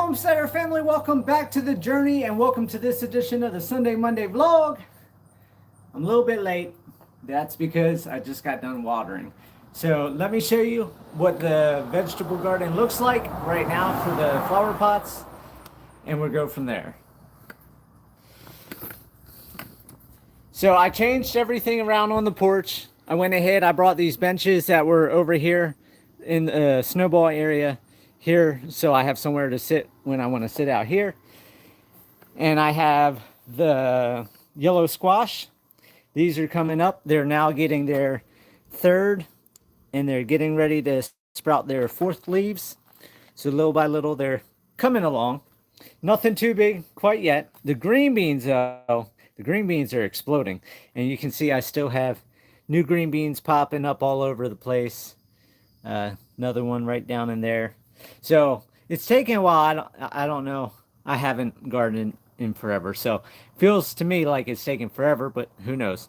Homesteader family, welcome back to the journey and welcome to this edition of the Sunday Monday vlog. I'm a little bit late. That's because I just got done watering. So let me show you what the vegetable garden looks like right now for the flower pots, and we'll go from there. So I changed everything around on the porch. I went ahead, I brought these benches that were over here in the snowball area here, so I have somewhere to sit when I want to sit out here. And I have the yellow squash. These are coming up. They're now getting their third, and they're getting ready to sprout their fourth leaves. So little by little, they're coming along. Nothing too big quite yet. The green beans, though, the green beans are exploding. And you can see I still have new green beans popping up all over the place. Another one right down in there. So it's taking a while. I don't know. I haven't gardened in forever. So feels to me like it's taking forever, but who knows.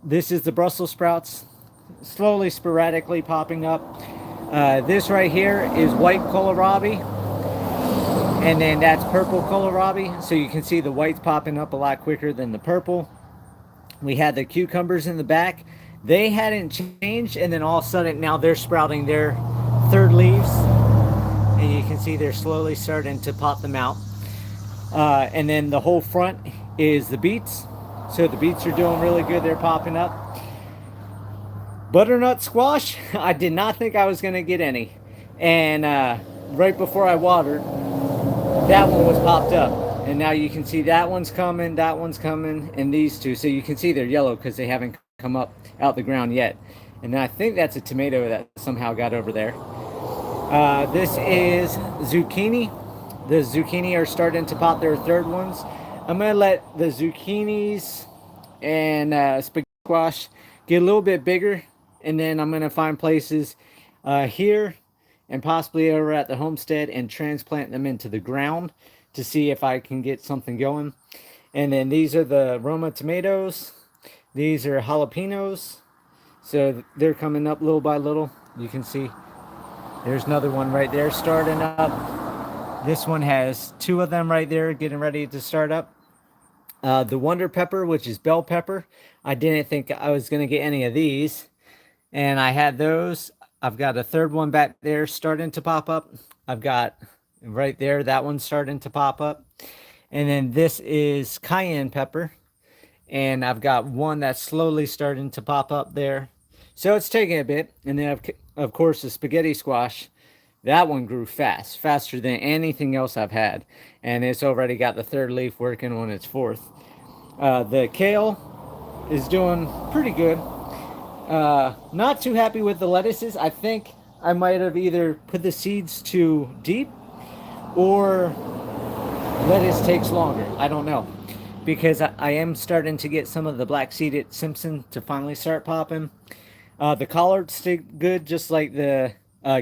This is the Brussels sprouts, slowly, sporadically popping up. This right here is white kohlrabi. And then that's purple kohlrabi. So you can see the white's popping up a lot quicker than the purple. We had the cucumbers in the back. They hadn't changed, and then all of a sudden now they're sprouting their third leaves. And you can see they're slowly starting to pop them out. And then the whole front is the beets. So the beets are doing really good. They're popping up. Butternut squash, I did not think I was going to get any. And right before I watered, that one was popped up. And now you can see that one's coming, and these two. So you can see they're yellow because they haven't come up out the ground yet. And I think that's a tomato that somehow got over there. This is zucchini. The zucchini are starting to pop their third ones. I'm going to let the zucchinis and spaghetti squash get a little bit bigger. And then I'm going to find places here and possibly over at the homestead and transplant them into the ground to see if I can get something going. And then these are the Roma tomatoes. These are jalapenos. So they're coming up little by little. You can see there's another one right there starting up. This one has two of them right there getting ready to start up. The Wonder Pepper, which is bell pepper. I didn't think I was going to get any of these. And I had those. I've got a third one back there starting to pop up. I've got right there, that one's starting to pop up. And then this is cayenne pepper. And I've got one that's slowly starting to pop up there. So it's taking a bit. And then, of course, the spaghetti squash. That one grew fast, faster than anything else I've had. And it's already got the third leaf working on its fourth. The kale is doing pretty good. Not too happy with the lettuces. I think I might have either put the seeds too deep or lettuce takes longer. I don't know. Because I am starting to get some of the black-seeded Simpson to finally start popping. The collards stay good, just like the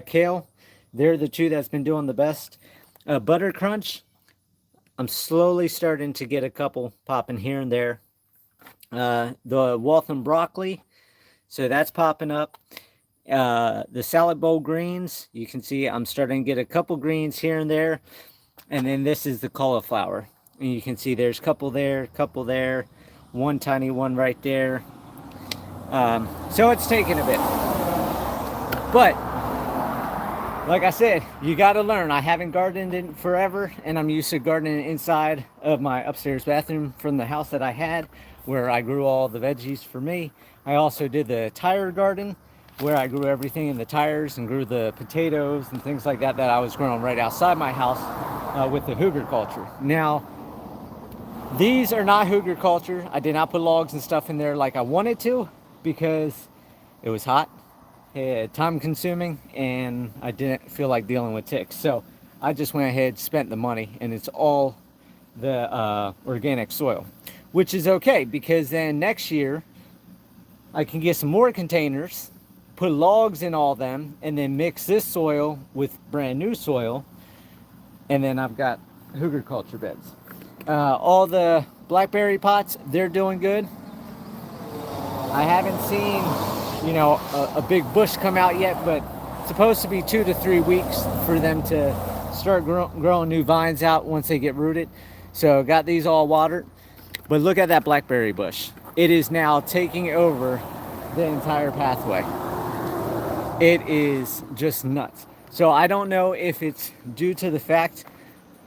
kale. They're the two that's been doing the best. Butter crunch, I'm slowly starting to get a couple popping here and there. The Waltham broccoli, so that's popping up. The salad bowl greens, you can see I'm starting to get a couple greens here and there. And then this is the cauliflower. And you can see there's a couple there, one tiny one right there. So it's taking a bit. But, like I said, you got to learn. I haven't gardened in forever, and I'm used to gardening inside of my upstairs bathroom from the house that I had, where I grew all the veggies for me. I also did the tire garden, where I grew everything in the tires and grew the potatoes and things like that I was growing right outside my house with the Hooger culture. Now, these are not Hooger culture. I did not put logs and stuff in there like I wanted to because it was hot, time consuming, and I didn't feel like dealing with ticks. So I just went ahead, spent the money, and it's all the organic soil, which is okay because then next year I can get some more containers, put logs in all them, and then mix this soil with brand new soil, and then I've got Hooger culture beds. All the blackberry pots, they're doing good. I haven't seen, a big bush come out yet, but it's supposed to be 2 to 3 weeks for them to start growing new vines out once they get rooted. So got these all watered. But look at that blackberry bush. It is now taking over the entire pathway. It is just nuts. So I don't know if it's due to the fact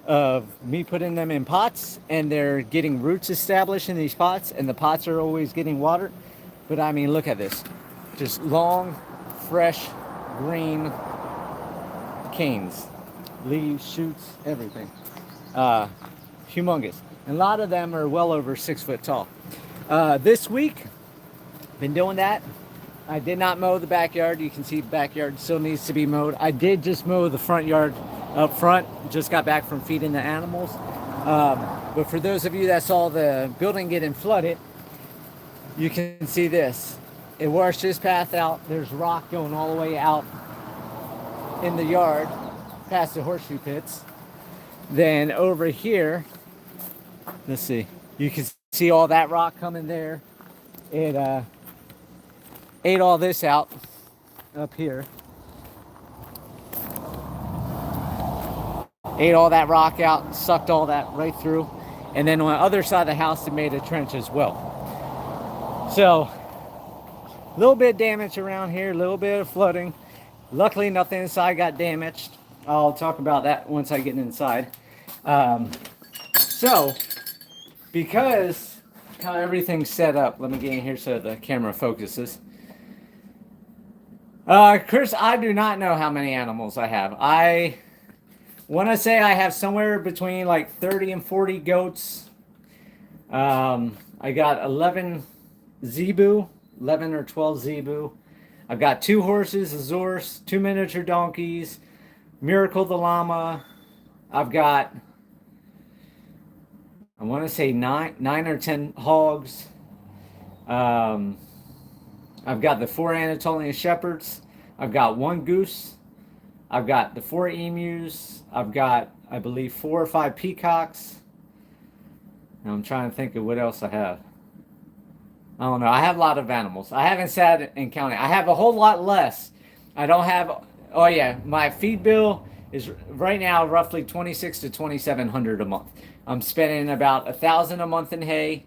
of me putting them in pots and they're getting roots established in these pots and the pots are always getting watered. But I mean, look at this. Just long, fresh, green canes. Leaves, shoots, everything. Humongous. And a lot of them are well over 6 foot tall. This week, been doing that. I did not mow the backyard. You can see the backyard still needs to be mowed. I did just mow the front yard up front. Just got back from feeding the animals. But for those of you that saw the building getting flooded, you can see this. It washed this path out. There's rock going all the way out in the yard past the horseshoe pits. Then over here, let's see, you can see all that rock coming there. It ate all this out up here. Ate all that rock out, sucked all that right through. And then on the other side of the house, it made a trench as well. So, a little bit of damage around here, a little bit of flooding. Luckily, nothing inside got damaged. I'll talk about that once I get inside. So, because how everything's set up, let me get in here so the camera focuses. Chris, I do not know how many animals I have. I want to say I have somewhere between like 30 and 40 goats. I got 11 zebu, 11 or 12 zebu. I've got 2 horses, Azores, 2 miniature donkeys, Miracle the llama. I've got, I want to say 9 or 10 hogs. I've got the 4 Anatolian shepherds. I've got 1 goose. I've got the 4 emus. I've got, I believe, 4 or 5 peacocks. And I'm trying to think of what else I have. I don't know. I have a lot of animals. I haven't sat and counted. I have a whole lot less. I don't have, oh yeah, my feed bill is right now roughly $2,600 to $2,700 a month. I'm spending about $1,000 a month in hay.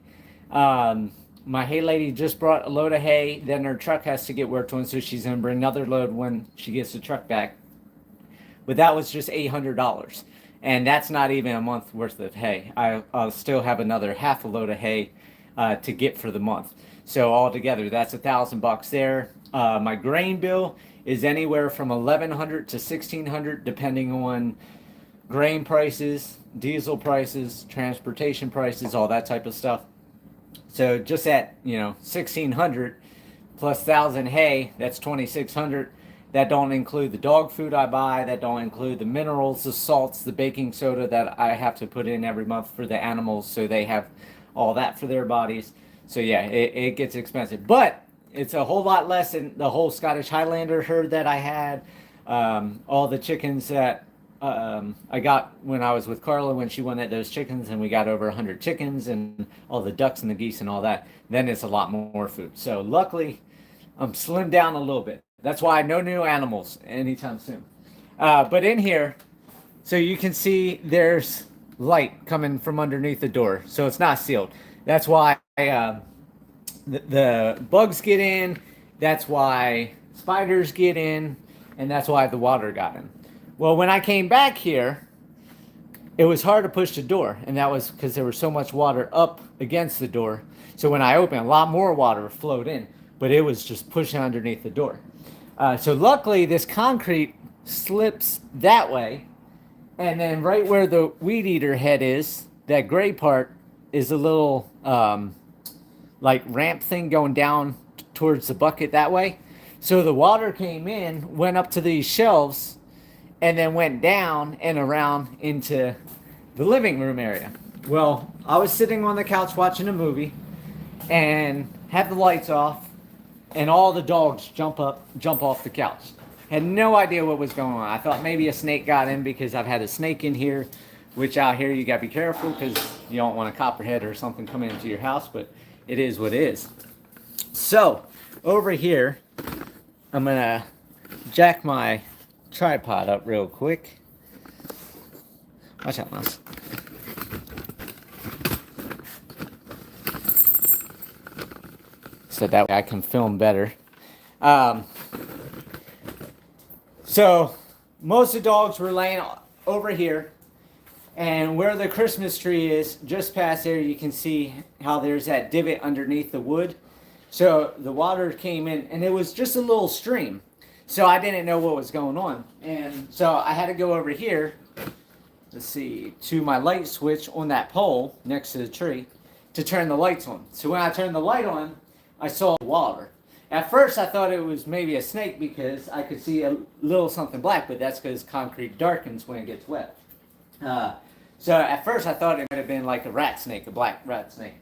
My hay lady just brought a load of hay. Then her truck has to get worked on, so she's going to bring another load when she gets the truck back. But that was just $800. And that's not even a month worth of hay. I'll still have another half a load of hay to get for the month. So altogether, that's $1,000 there. My grain bill is anywhere from $1,100 to $1,600, depending on grain prices, diesel prices, transportation prices, all that type of stuff. So just at, $1,600 plus 1,000 hay, that's $2,600. That don't include the dog food I buy. That don't include the minerals, the salts, the baking soda that I have to put in every month for the animals, so they have all that for their bodies. So yeah, it gets expensive, but it's a whole lot less than the whole Scottish Highlander herd that I had. All the chickens that I got when I was with Carla when she wanted those chickens, and we got over 100 chickens and all the ducks and the geese and all that. Then it's a lot more food. So luckily, I'm slimmed down a little bit. That's why no new animals anytime soon. But in here, so you can see there's light coming from underneath the door. So it's not sealed. That's why the bugs get in. That's why spiders get in. And that's why the water got in. Well, when I came back here, it was hard to push the door. And that was because there was so much water up against the door. So when I opened, a lot more water flowed in. But it was just pushing underneath the door. So luckily, this concrete slips that way. And then right where the weed eater head is, that gray part is a little like ramp thing going down towards the bucket that way. So the water came in, went up to these shelves, and then went down and around into the living room area. Well, I was sitting on the couch watching a movie and had the lights off. And all the dogs jump off the couch. Had no idea what was going on. I thought maybe a snake got in because I've had a snake in here, which out here you got to be careful because you don't want a copperhead or something coming into your house, but it is what it is. So, over here, I'm going to jack my tripod up real quick. Watch out, mouse. So that way I can film better. So most of the dogs were laying over here. And where the Christmas tree is, just past there, you can see how there's that divot underneath the wood. So the water came in, and it was just a little stream. So I didn't know what was going on. And so I had to go over here, let's see, to my light switch on that pole next to the tree to turn the lights on. So when I turned the light on, I saw water. At first, I thought it was maybe a snake because I could see a little something black, but that's because concrete darkens when it gets wet. So at first I thought it might have been like a rat snake, a black rat snake,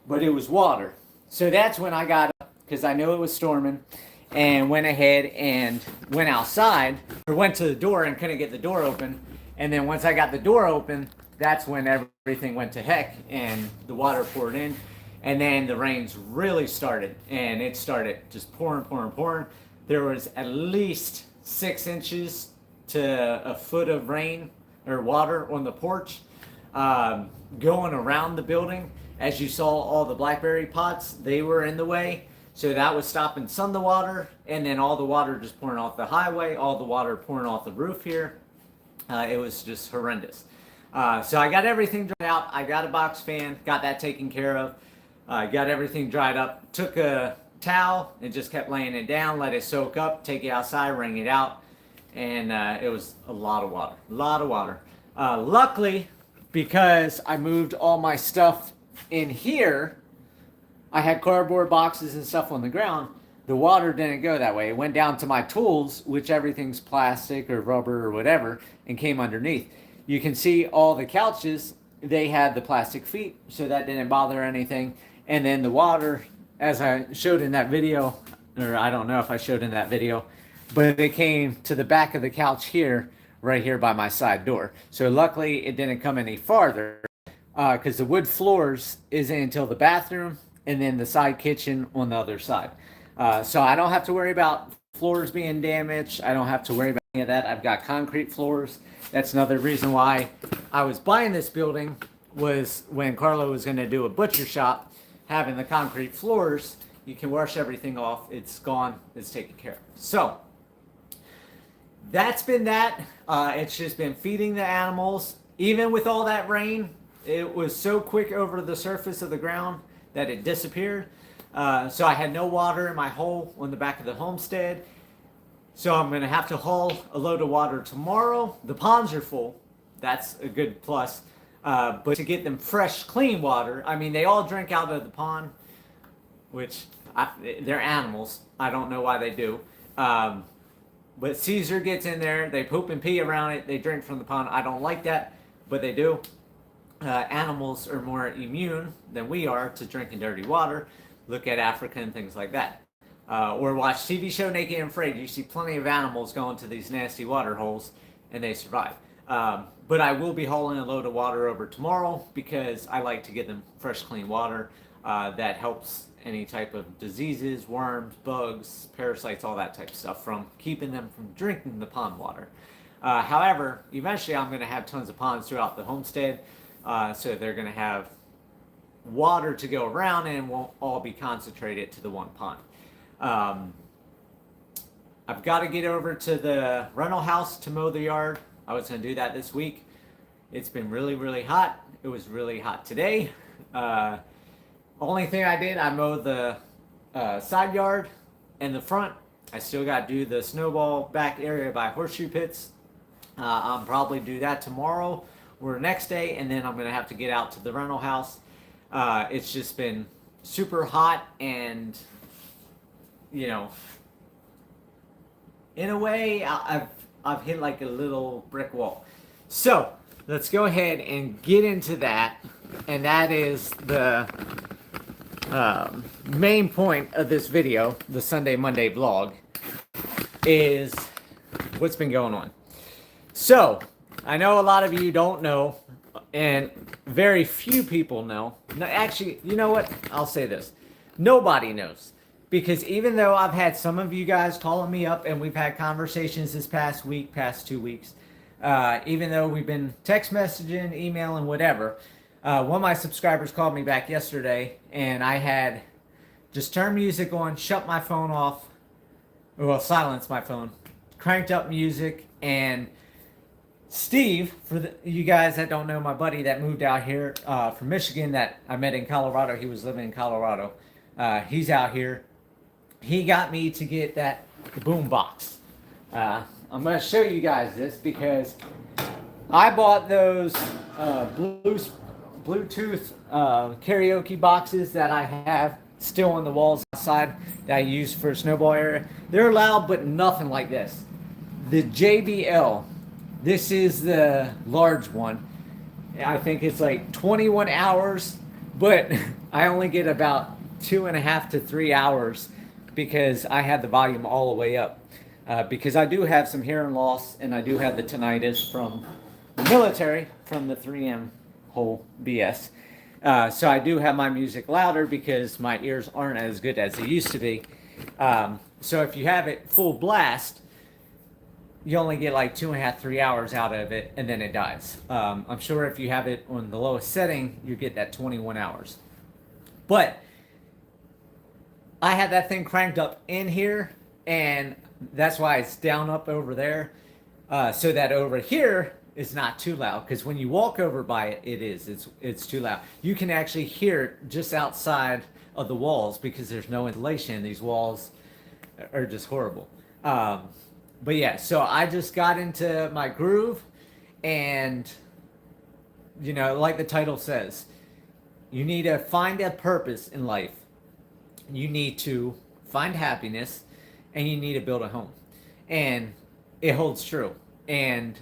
but it was water. So that's when I got up, because I knew it was storming, and went ahead and went outside, or went to the door and couldn't get the door open. And then once I got the door open, that's when everything went to heck and the water poured in. And then the rains really started, and it started just pouring, pouring, pouring. There was at least 6 inches to a foot of rain or water on the porch, going around the building. As you saw, all the blackberry pots, they were in the way, so that was stopping some of the water, and then all the water just pouring off the highway, all the water pouring off the roof here. It was just horrendous. So I got everything dried out. I got a box fan, got that taken care of, got everything dried up, took a towel and just kept laying it down, let it soak up, take it outside, wring it out. And it was a lot of water, luckily, because I moved all my stuff in here, I had cardboard boxes and stuff on the ground. The water didn't go that way. It went down to my tools, which everything's plastic or rubber or whatever, and came underneath. You can see all the couches, they had the plastic feet, so that didn't bother anything. And then the water, as I showed in that video, or I don't know if I showed in that video, but it came to the back of the couch here, right here by my side door. So luckily it didn't come any farther, because the wood floors isn't until the bathroom and then the side kitchen on the other side. So I don't have to worry about floors being damaged. I don't have to worry about any of that. I've got concrete floors. That's another reason why I was buying this building, was when Carlo was going to do a butcher shop, having the concrete floors, you can wash everything off. It's gone. It's taken care of. So that's been that. It's just been feeding the animals. Even with all that rain, it was so quick over the surface of the ground that it disappeared. So I had no water in my hole on the back of the homestead. So I'm going to have to haul a load of water tomorrow. The ponds are full. That's a good plus. But to get them fresh, clean water, I mean, they all drink out of the pond, which they're animals. I don't know why they do. But Caesar gets in there, they poop and pee around it, they drink from the pond. I don't like that, but they do. Animals are more immune than we are to drinking dirty water. Look at Africa and things like that. Or watch TV show Naked and Afraid. You see plenty of animals going to these nasty water holes, and they survive. But I will be hauling a load of water over tomorrow, because I like to get them fresh, clean water. That helps any type of diseases, worms, bugs, parasites, all that type of stuff, from keeping them from drinking the pond water. However, eventually I'm going to have tons of ponds throughout the homestead, so they're going to have water to go around and won't all be concentrated to the one pond. I've got to get over to the rental house to mow the yard. I was going to do that this week. It's been really, really hot. It was really hot today. Only thing I did, I mowed the side yard and the front. I still got to do the snowball back area by horseshoe pits. I'll probably do that tomorrow or next day, and then I'm going to have to get out to the rental house. It's just been super hot, and, you know, in a way, I've hit like a little brick wall. So let's go ahead and get into that, and that is the main point of this video, the Sunday Monday vlog, is what's been going on. So I know a lot of you don't know, and very few people know. No, actually, you know what? I'll say this. Nobody knows. Because even though I've had some of you guys calling me up, and we've had conversations this past week, past 2 weeks, even though we've been text messaging, emailing, whatever. One of my subscribers called me back yesterday, and I had just turned music on, shut my phone off, well, silenced my phone, cranked up music, and Steve, for you guys that don't know, my buddy that moved out here from Michigan that I met in Colorado, he was living in Colorado. He's out here. He got me to get the boom box. I'm going to show you guys this because I bought those Bluetooth karaoke boxes that I have still on the walls outside that I use for a snowball area. They're loud, but nothing like this. The JBL. This is the large one. I think it's like 21 hours, but I only get about 2.5 to 3 hours because I had the volume all the way up. Because I do have some hearing loss and I do have the tinnitus from the military, from the 3M whole BS. So I do have my music louder because my ears aren't as good as they used to be. So if you have it full blast, you only get like 2.5, 3 hours out of it, and then it dies. I'm sure if you have it on the lowest setting, you get that 21 hours. But I had that thing cranked up in here, and that's why it's down up over there, so that over here is not too loud. Because when you walk over by it, it's too loud. You can actually hear it just outside of the walls because there's no insulation. These walls are just horrible. But yeah, so I just got into my groove, and like the title says, you need to find a purpose in life. You need to find happiness, and you need to build a home. And it holds true. And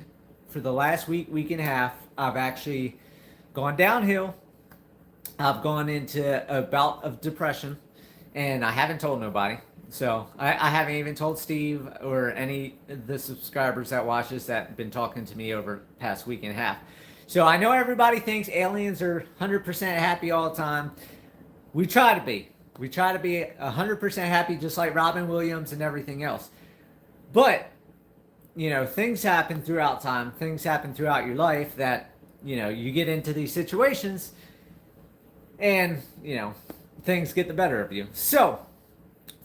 for the last week and a half, I've actually gone downhill. I've gone into a bout of depression, and I haven't told nobody. So I haven't even told Steve or any of the subscribers that watch this that have been talking to me over the past week and a half. So I know everybody thinks aliens are 100% happy all the time. We try to be. We try to be 100% happy, just like Robin Williams and everything else. But, things happen throughout time. Things happen throughout your life that, you get into these situations and, things get the better of you. So,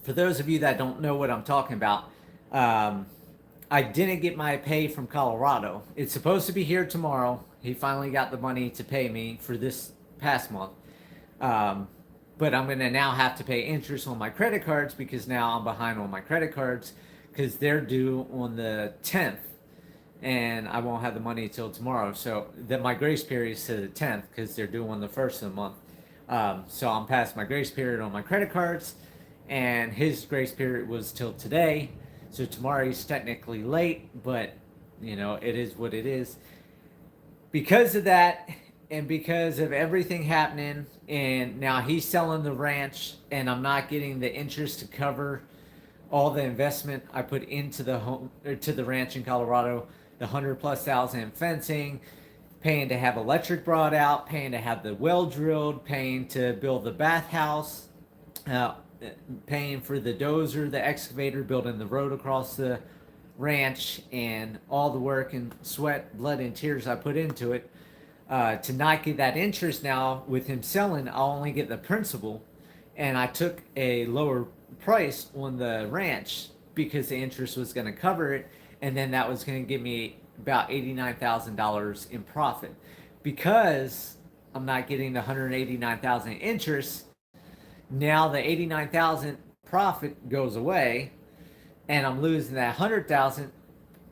for those of you that don't know what I'm talking about, I didn't get my pay from Colorado. It's supposed to be here tomorrow. He finally got the money to pay me for this past month. But I'm going to now have to pay interest on my credit cards because now I'm behind on my credit cards because they're due on the 10th. And I won't have the money till tomorrow. So my grace period is to the 10th because they're due on the 1st of the month. So I'm past my grace period on my credit cards. And his grace period was till today, so tomorrow he's technically late, but it is what it is. Because of that, and because of everything happening, and now he's selling the ranch, and I'm not getting the interest to cover all the investment I put into the home or to the ranch in Colorado, the $100,000+ in fencing, paying to have electric brought out, paying to have the well drilled, paying to build the bathhouse. Paying for the dozer, the excavator, building the road across the ranch, and all the work and sweat, blood, and tears I put into it. To not get that interest now with him selling, I'll only get the principal. And I took a lower price on the ranch because the interest was going to cover it. And then that was going to give me about $89,000 in profit. Because I'm not getting the $189,000 interest, now the $89,000 profit goes away, and I'm losing that $100,000,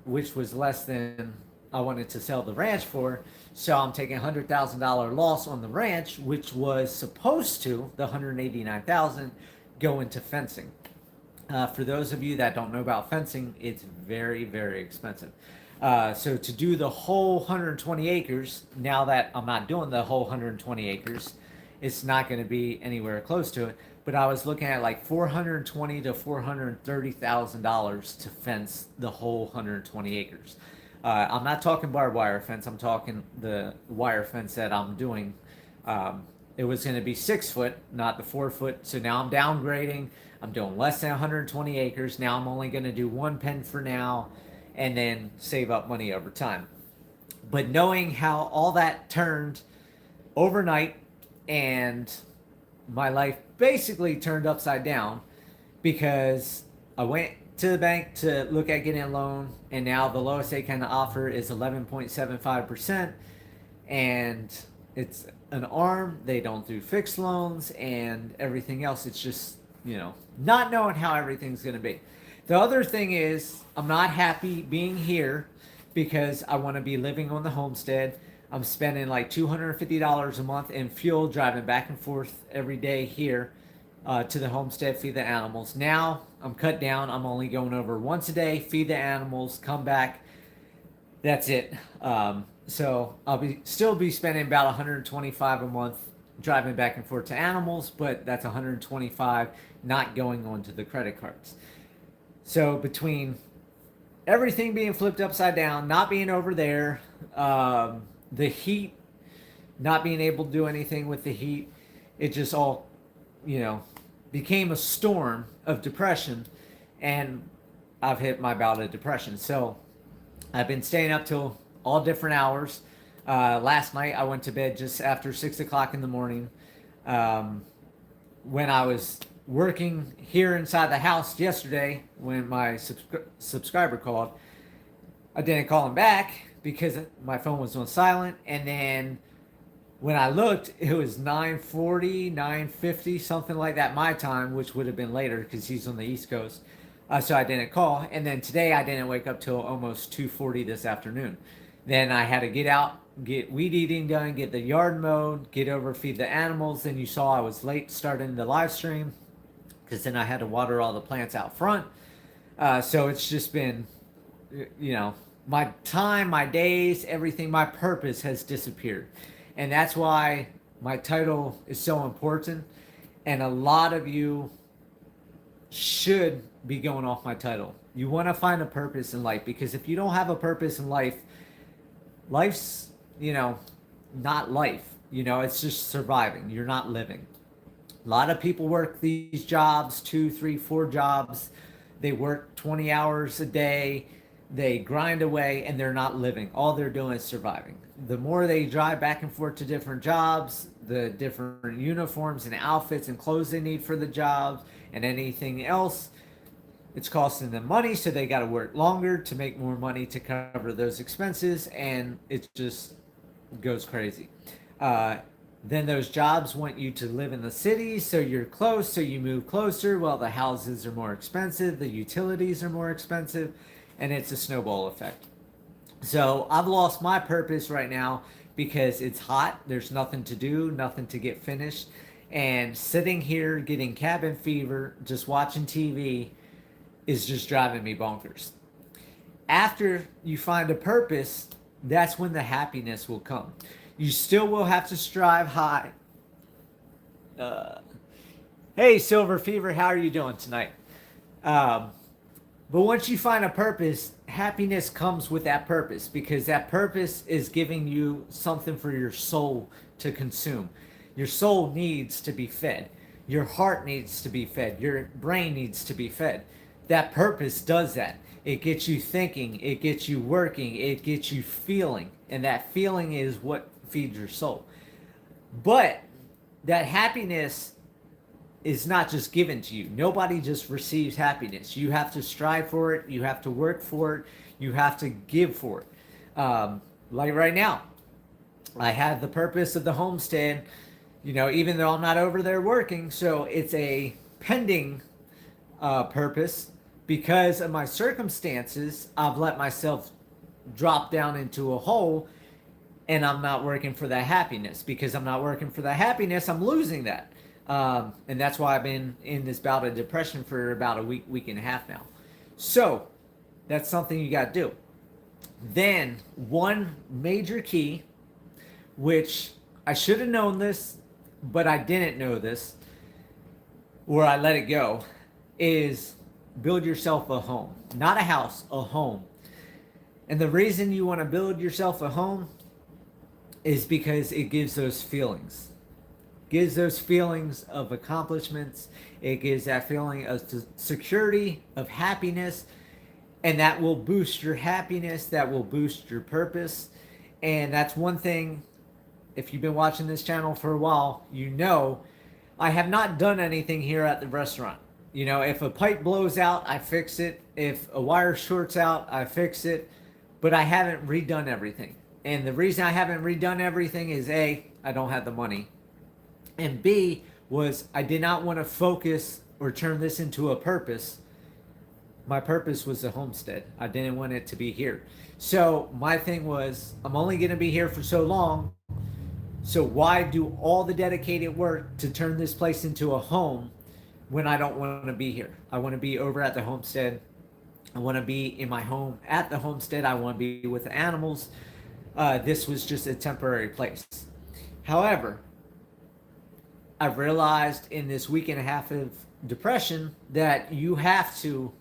which was less than I wanted to sell the ranch for. So I'm taking $100,000 loss on the ranch, which was supposed to, the $189,000, go into fencing. For those of you that don't know about fencing, it's very, very expensive. So to do the whole 120 acres, now that I'm not doing the whole 120 acres, it's not going to be anywhere close to it. But I was looking at like $420,000 to $430,000 to fence the whole 120 acres. I'm not talking barbed wire fence. I'm talking the wire fence that I'm doing. It was going to be 6 foot, not the 4 foot. So now I'm downgrading. I'm doing less than 120 acres. Now I'm only going to do one pen for now. and then save up money over time. But knowing how all that turned overnight, and my life basically turned upside down because I went to the bank to look at getting a loan, and now the lowest they can offer is 11.75%, and it's an ARM. They don't do fixed loans and everything else. It's just, not knowing how everything's going to be. The other thing is, I'm not happy being here because I want to be living on the homestead. I'm spending like $250 a month in fuel driving back and forth every day here to the homestead, feed the animals. Now I'm cut down. I'm only going over once a day, feed the animals, come back. That's it. So I'll still be spending about 125 a month driving back and forth to animals, but that's 125 not going onto the credit cards. So between everything being flipped upside down, not being over there, the heat, not being able to do anything with the heat, it just all, became a storm of depression, and I've hit my bout of depression. So I've been staying up till all different hours. Last night I went to bed just after 6 o'clock in the morning. When I was working here inside the house yesterday, when my subscriber called, I didn't call him back because my phone was on silent. And then when I looked, it was 9:40, 9:50, something like that my time, which would have been later because he's on the East Coast. So I didn't call. And then today I didn't wake up till almost 2:40 this afternoon. Then I had to get out, get weed eating done, get the yard mowed, get over, feed the animals. Then you saw I was late starting the live stream because then I had to water all the plants out front. So it's just been, my time, my days, everything, my purpose has disappeared. And that's why my title is so important. And a lot of you should be going off my title. You want to find a purpose in life, because if you don't have a purpose in life, life's, not life. It's just surviving. You're not living. A lot of people work these jobs, 2, 3, 4 jobs. They work 20 hours a day. They grind away, and they're not living. All they're doing is surviving. The more they drive back and forth to different jobs, the different uniforms and outfits and clothes they need for the jobs and anything else, it's costing them money, so they got to work longer to make more money to cover those expenses, and it just goes crazy. Then those jobs want you to live in the city, so you're close, so you move closer. Well, the houses are more expensive, the utilities are more expensive, and it's a snowball effect. So I've lost my purpose right now because it's hot. There's nothing to do, nothing to get finished. And sitting here getting cabin fever, just watching TV, is just driving me bonkers. After you find a purpose, that's when the happiness will come. You still will have to strive high. Hey, Silver Fever, how are you doing tonight? But once you find a purpose, happiness comes with that purpose, because that purpose is giving you something for your soul to consume. Your soul needs to be fed. Your heart needs to be fed. Your brain needs to be fed. That purpose does that. It gets you thinking. It gets you working. It gets you feeling. And that feeling is what feeds your soul. But that happiness is not just given to you. Nobody just receives happiness. You have to strive for it. You have to work for it. You have to give for it. Like right now, I have the purpose of the homestead, even though I'm not over there working. So it's a pending purpose. Because of my circumstances, I've let myself drop down into a hole, and I'm not working for that happiness. Because I'm not working for that happiness, I'm losing that. And that's why I've been in this bout of depression for about a week and a half now. So that's something you got to do. Then one major key, which I should have known this, but I didn't know this, or I let it go, is build yourself a home. Not a house, a home. And the reason you want to build yourself a home is because it gives those feelings. Gives those feelings of accomplishments. It gives that feeling of security, of happiness. And that will boost your happiness, that will boost your purpose. And that's one thing, if you've been watching this channel for a while, you know I have not done anything here at the restaurant. You know, if a pipe blows out, I fix it. If a wire shorts out, I fix it. But I haven't redone everything. And the reason I haven't redone everything is A, I don't have the money. And B, was I did not want to focus or turn this into a purpose. My purpose was the homestead. I didn't want it to be here. So my thing was, I'm only going to be here for so long. So why do all the dedicated work to turn this place into a home when I don't want to be here? I want to be over at the homestead. I want to be in my home at the homestead. I want to be with the animals. This was just a temporary place. However, I've realized in this week and a half of depression that you have to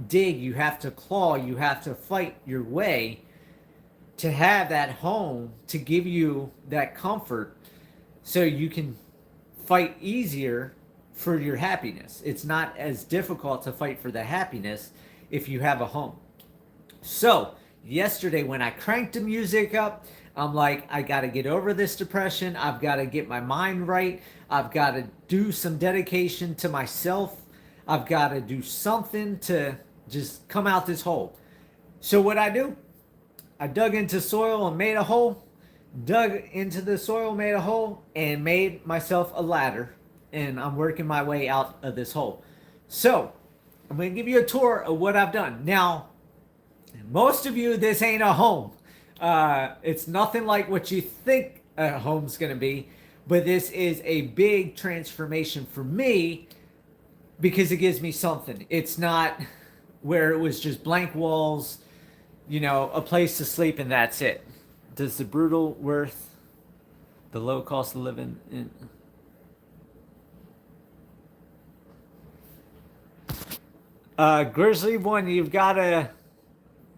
dig, you have to claw, you have to fight your way to have that home to give you that comfort so you can fight easier for your happiness. It's not as difficult to fight for the happiness if you have a home. So yesterday when I cranked the music up, I'm like, I got to get over this depression. I've got to get my mind right. I've got to do some dedication to myself. I've got to do something to just come out this hole. So what I do, I dug into soil and made a hole, dug into the soil, made a hole, and made myself a ladder. And I'm working my way out of this hole. So I'm going to give you a tour of what I've done. Now, most of you, this ain't a home. It's nothing like what you think a home's going to be. But this is a big transformation for me because it gives me something. It's not where it was just blank walls, you know, a place to sleep and that's it. Does the brutal worth the low cost of living in... Grizzly One, you've got to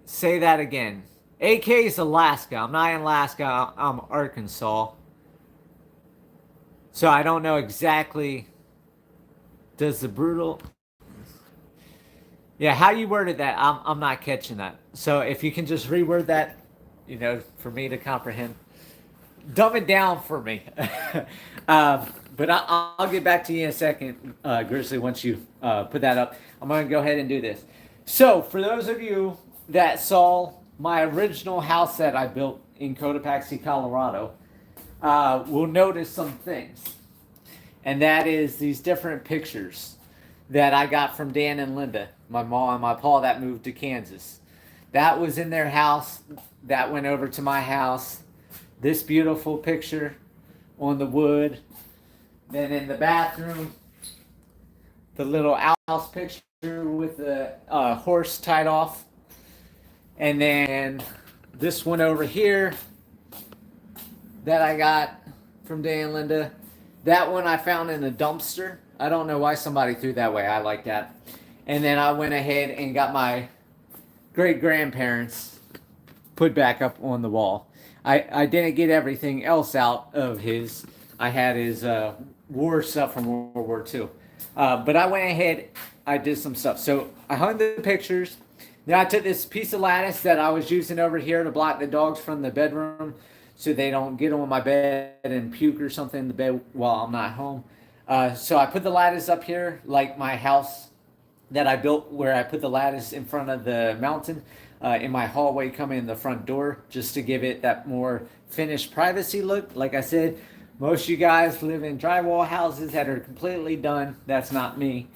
say that again. AK is Alaska. I'm not in Alaska. I'm Arkansas. So I don't know exactly. Does the brutal... Yeah, how you worded that, I'm not catching that. So if you can just reword that, you know, for me to comprehend. Dumb it down for me. But I'll get back to you in a second, Grizzly, once you put that up. I'm going to go ahead and do this. So for those of you that saw my original house that I built in Cotopaxi, Colorado, will notice some things. And that is these different pictures that I got from Dan and Linda, my mom and my pa that moved to Kansas. That was in their house. That went over to my house. This beautiful picture on the wood. Then in the bathroom, the little outhouse picture with the horse tied off. And then this one over here that I got from Dan and Linda. That one I found in a dumpster. I don't know why somebody threw that way. I like that. And then I went ahead and got my great-grandparents put back up on the wall. I didn't get everything else out of his. I had his war stuff from World War II. But I went ahead, I did some stuff. So I hung the pictures. Then I took this piece of lattice that I was using over here to block the dogs from the bedroom so they don't get on my bed and puke or something in the bed while I'm not home. So I put the lattice up here like my house that I built where I put the lattice in front of the mountain in my hallway coming in the front door just to give it that more finished privacy look. Like I said, most of you guys live in drywall houses that are completely done. That's not me.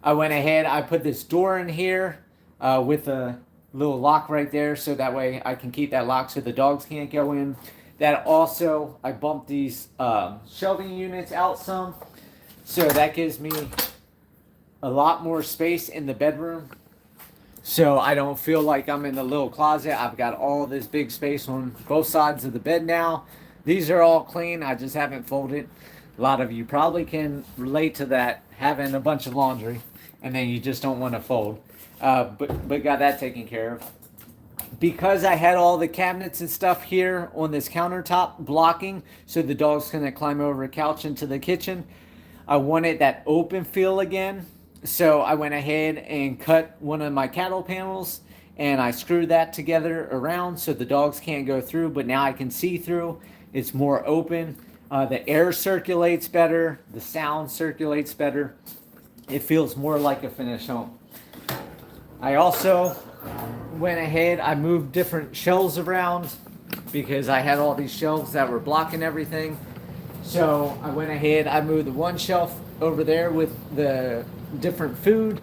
I went ahead, I put this door in here with a little lock right there so that way I can keep that lock so the dogs can't go in. That also, I bumped these shelving units out some. So that gives me a lot more space in the bedroom. So I don't feel like I'm in the little closet. I've got all this big space on both sides of the bed now. These are all clean. I just haven't folded. A lot of you probably can relate to that, having a bunch of laundry and then you just don't want to fold. But got that taken care of. Because I had all the cabinets and stuff here on this countertop blocking so the dogs couldn't climb over a couch into the kitchen, I wanted that open feel again. So I went ahead and cut one of my cattle panels and I screwed that together around so the dogs can't go through, but now I can see through. It's more open. The air circulates better. The sound circulates better. It feels more like a finished home. I also went ahead, I moved different shelves around because I had all these shelves that were blocking everything. So I went ahead, I moved the one shelf over there with the different food.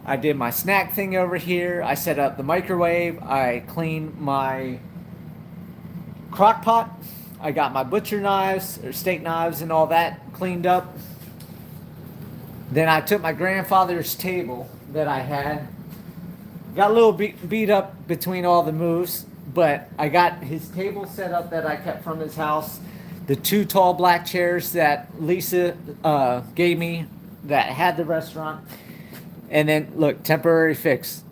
I did my snack thing over here. I set up the microwave. I cleaned my crock pot. I got my butcher knives or steak knives and all that cleaned up. Then I took my grandfather's table that I had. Got a little beat up between all the moves, but I got his table set up that I kept from his house. The 2 tall black chairs that Lisa gave me that had the restaurant. And then, look, temporary fix.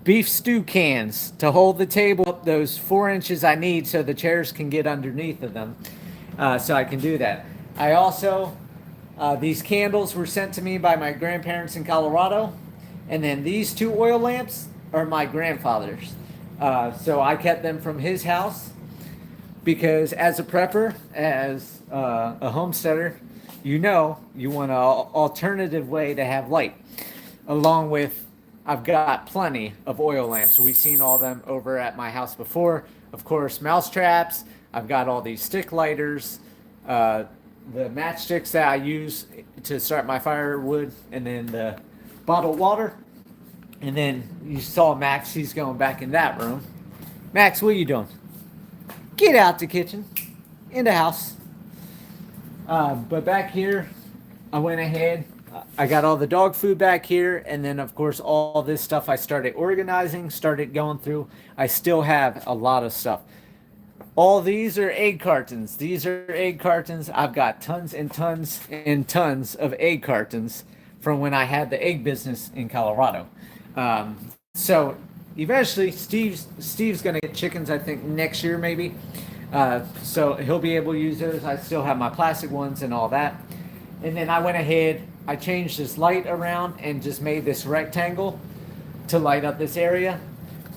Beef stew cans to hold the table up those 4 inches I need so the chairs can get underneath of them. So I can do that. I also, these candles were sent to me by my grandparents in Colorado. And then these 2 oil lamps are my grandfather's. So I kept them from his house because as a prepper, as a homesteader, you want an alternative way to have light. Along with, I've got plenty of oil lamps. We've seen all them over at my house before. Of course, mouse traps. I've got all these stick lighters, the matchsticks that I use to start my firewood, and then the bottled water. And then you saw Max, he's going back in that room. Max, what are you doing? Get out the kitchen, in the house. But back here, I went ahead. I got all the dog food back here, and then of course all this stuff I started organizing, started going through. I still have a lot of stuff. All these are egg cartons. These are egg cartons. I've got tons and tons and tons of egg cartons from when I had the egg business in Colorado. So eventually Steve's gonna get chickens, I think next year maybe. So he'll be able to use those. I still have my plastic ones and all that. And then I went ahead, I changed this light around and just made this rectangle to light up this area.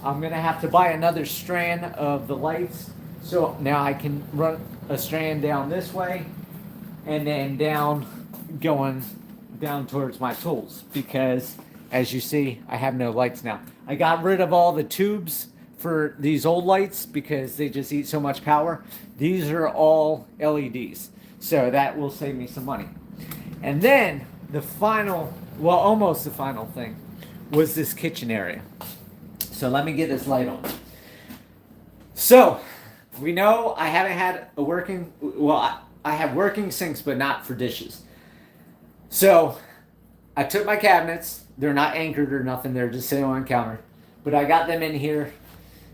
I'm gonna have to buy another strand of the lights. So now I can run a strand down this way and then going down towards my tools, because as you see, I have no lights now. I got rid of all the tubes for these old lights because they just eat so much power. These are all LEDs, so that will save me some money. And then the final, well, almost the final thing was this kitchen area. So let me get this light on. So we know I haven't had a working, well, I have working sinks, but not for dishes. So I took my cabinets. They're not anchored or nothing. They're just sitting on the counter. But I got them in here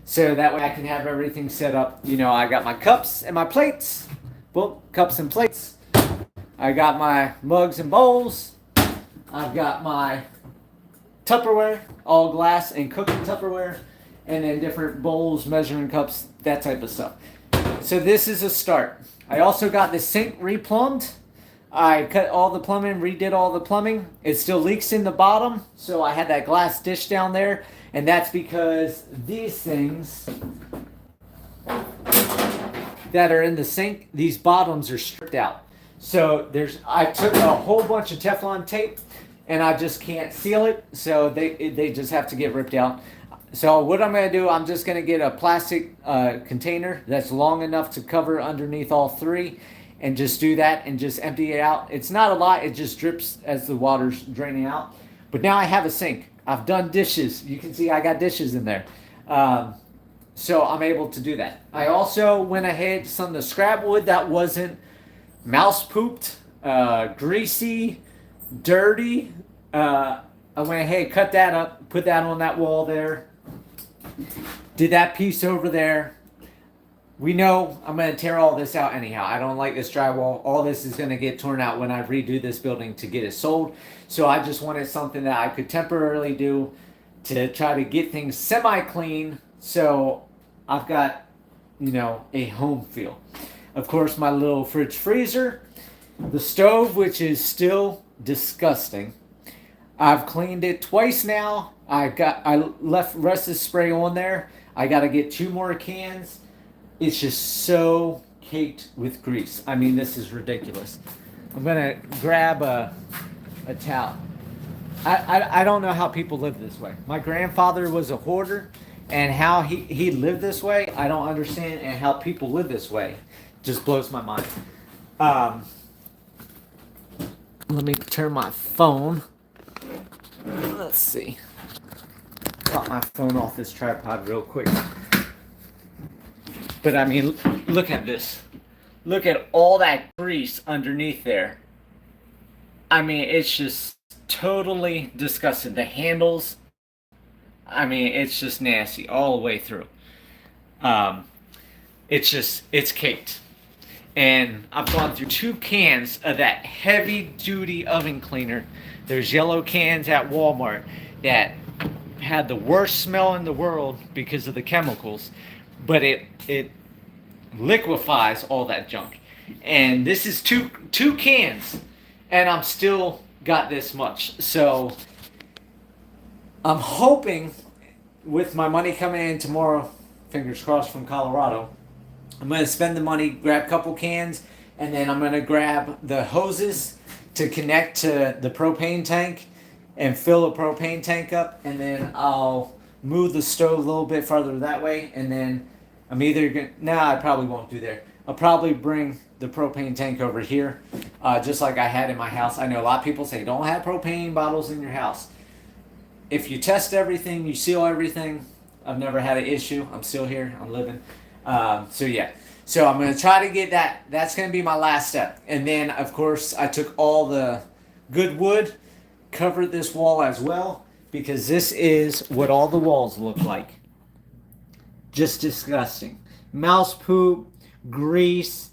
so that way I can have everything set up. I got my cups and my plates. Well, cups and plates. I got my mugs and bowls. I've got my Tupperware, all glass and cooking Tupperware, and then different bowls, measuring cups, that type of stuff. So this is a start. I also got the sink replumbed. I cut all the plumbing, redid all the plumbing. It still leaks in the bottom, so I had that glass dish down there, and that's because these things that are in the sink, these bottoms are stripped out. So I took a whole bunch of Teflon tape, and I just can't seal it, so they just have to get ripped out. So what I'm going to do, I'm just going to get a plastic container that's long enough to cover underneath all three, and just do that and just empty it out. It's not a lot, it just drips as the water's draining out. But now I have a sink. I've done dishes. You can see I got dishes in there. So I'm able to do that. I also went ahead, some of the scrap wood that wasn't mouse pooped, greasy, dirty. I went ahead, cut that up, put that on that wall there. Did that piece over there. We know I'm going to tear all this out anyhow. I don't like this drywall. All this is going to get torn out when I redo this building to get it sold. So I just wanted something that I could temporarily do to try to get things semi-clean. So I've got, a home feel. Of course, my little fridge freezer. The stove, which is still disgusting. I've cleaned it twice now. I left rest of the spray on there. I got to get 2 more cans. It's just so caked with grease. I mean, this is ridiculous. I'm gonna grab a towel. I don't know how people live this way. My grandfather was a hoarder, and how he lived this way, I don't understand, and how people live this way just blows my mind. Um, Let me turn my phone. Let's see. Got my phone off this tripod real quick. But I mean, look at this. Look at all that grease underneath there. I mean, it's just totally disgusting. The handles, I mean, it's just nasty all the way through. It's caked. And I've gone through 2 cans of that heavy duty oven cleaner. There's yellow cans at Walmart that had the worst smell in the world because of the chemicals, but it liquefies all that junk. And this is two cans, and I'm still got this much. So I'm hoping with my money coming in tomorrow, fingers crossed, from Colorado, I'm going to spend the money, grab a couple cans, and then I'm going to grab the hoses to connect to the propane tank and fill a propane tank up, and then I'll move the stove a little bit farther that way, and then I'm either going to, I probably won't do there. I'll probably bring the propane tank over here, just like I had in my house. I know a lot of people say don't have propane bottles in your house. If you test everything, you seal everything. I've never had an issue. I'm still here. I'm living. So yeah. So I'm going to try to get that. That's going to be my last step. And then, of course, I took all the good wood, covered this wall as well, because this is what all the walls look like. Just disgusting. Mouse poop, grease,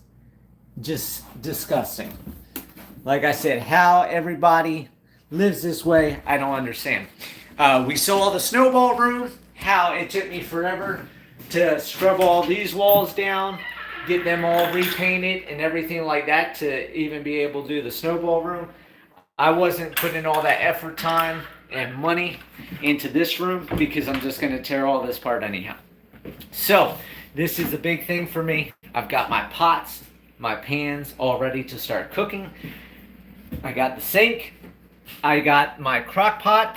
just disgusting. Like I said, how everybody lives this way, I don't understand. We saw the snowball room, how it took me forever to scrub all these walls down, get them all repainted and everything like that to even be able to do the snowball room. I wasn't putting all that effort, time, and money into this room because I'm just going to tear all this apart anyhow. So this is a big thing for me. I've got my pots, my pans all ready to start cooking. I got the sink. I got my crock pot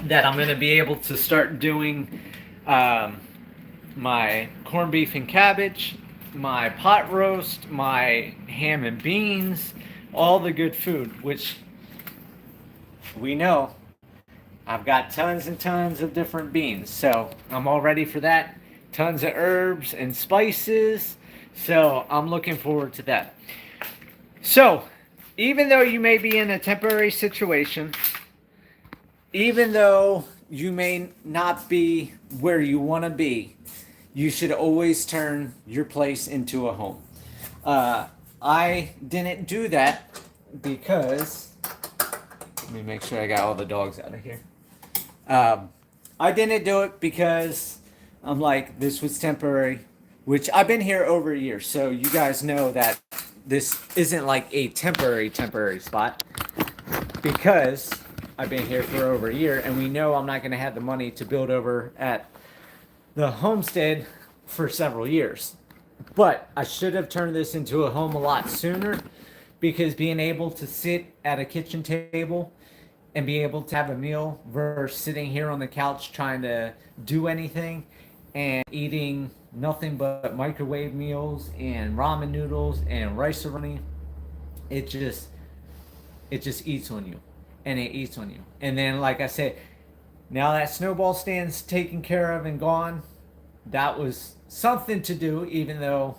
that I'm going to be able to start doing my corned beef and cabbage, my pot roast, my ham and beans, all the good food, which we know I've got tons and tons of different beans. So I'm all ready for that. Tons of herbs and spices. So I'm looking forward to that. So even though you may be in a temporary situation, even though you may not be where you want to be, you should always turn your place into a home. I didn't do that because, let me make sure I got all the dogs out of here. I didn't do it because I'm like, this was temporary, which I've been here over a year. So you guys know that this isn't like a temporary spot, because I've been here for over a year, and we know I'm not going to have the money to build over at the homestead for several years. But I should have turned this into a home a lot sooner, because being able to sit at a kitchen table and be able to have a meal versus sitting here on the couch trying to do anything and eating nothing but microwave meals and ramen noodles and rice-a-roni, it just eats on you, and it eats on you. And then, like I said, now that snowball stand's taken care of and gone, that was something to do, even though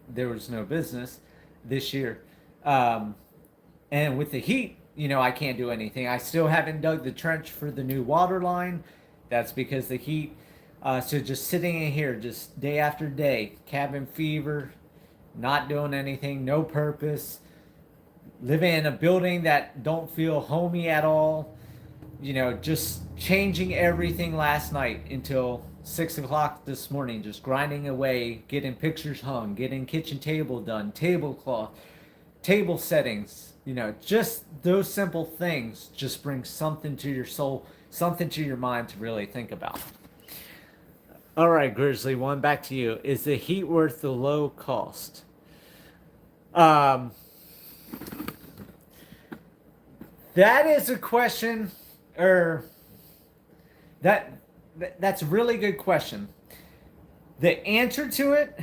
there was no business this year. And with the heat, I can't do anything. I still haven't dug the trench for the new water line. That's because the heat. So just sitting in here, just day after day, cabin fever, not doing anything, no purpose, living in a building that don't feel homey at all. Just changing everything last night until 6 o'clock this morning, just grinding away, getting pictures hung, getting kitchen table done, tablecloth, table settings, just those simple things just bring something to your soul something to your mind to really think about. All right, Grizzly One, back to you. Is the heat worth the low cost? Um, that is a question, or that that's a really good question. The answer to it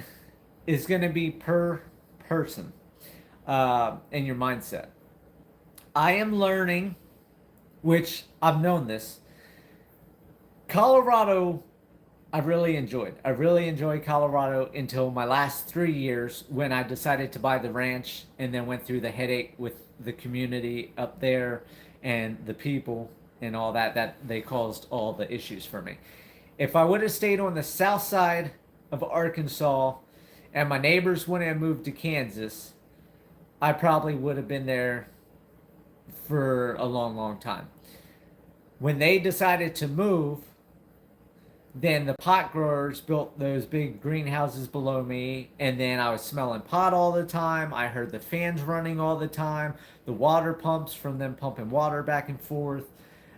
is going to be per person and your mindset. I am learning, which I've known this. Colorado, I really enjoyed. I really enjoyed Colorado until my last 3 years when I decided to buy the ranch and then went through the headache with the community up there and the people and all that they caused all the issues for me. If I would have stayed on the south side of Arkansas and my neighbors wouldn't have moved to Kansas, I probably would have been there for a long, long time. When they decided to move, then the pot growers built those big greenhouses below me, and then I was smelling pot all the time. I heard the fans running all the time, the water pumps from them pumping water back and forth,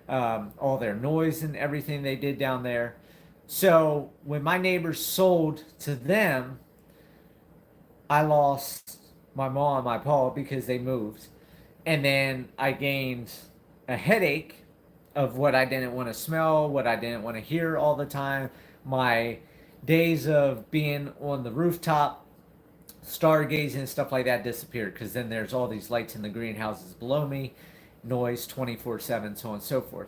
all their noise and everything they did down there. So when my neighbors sold to them, I lost my mom and my pa because they moved. And then I gained a headache of what I didn't want to smell, what I didn't want to hear all the time. My days of being on the rooftop, stargazing and stuff like that disappeared because then there's all these lights in the greenhouses below me, noise 24/7, so on and so forth.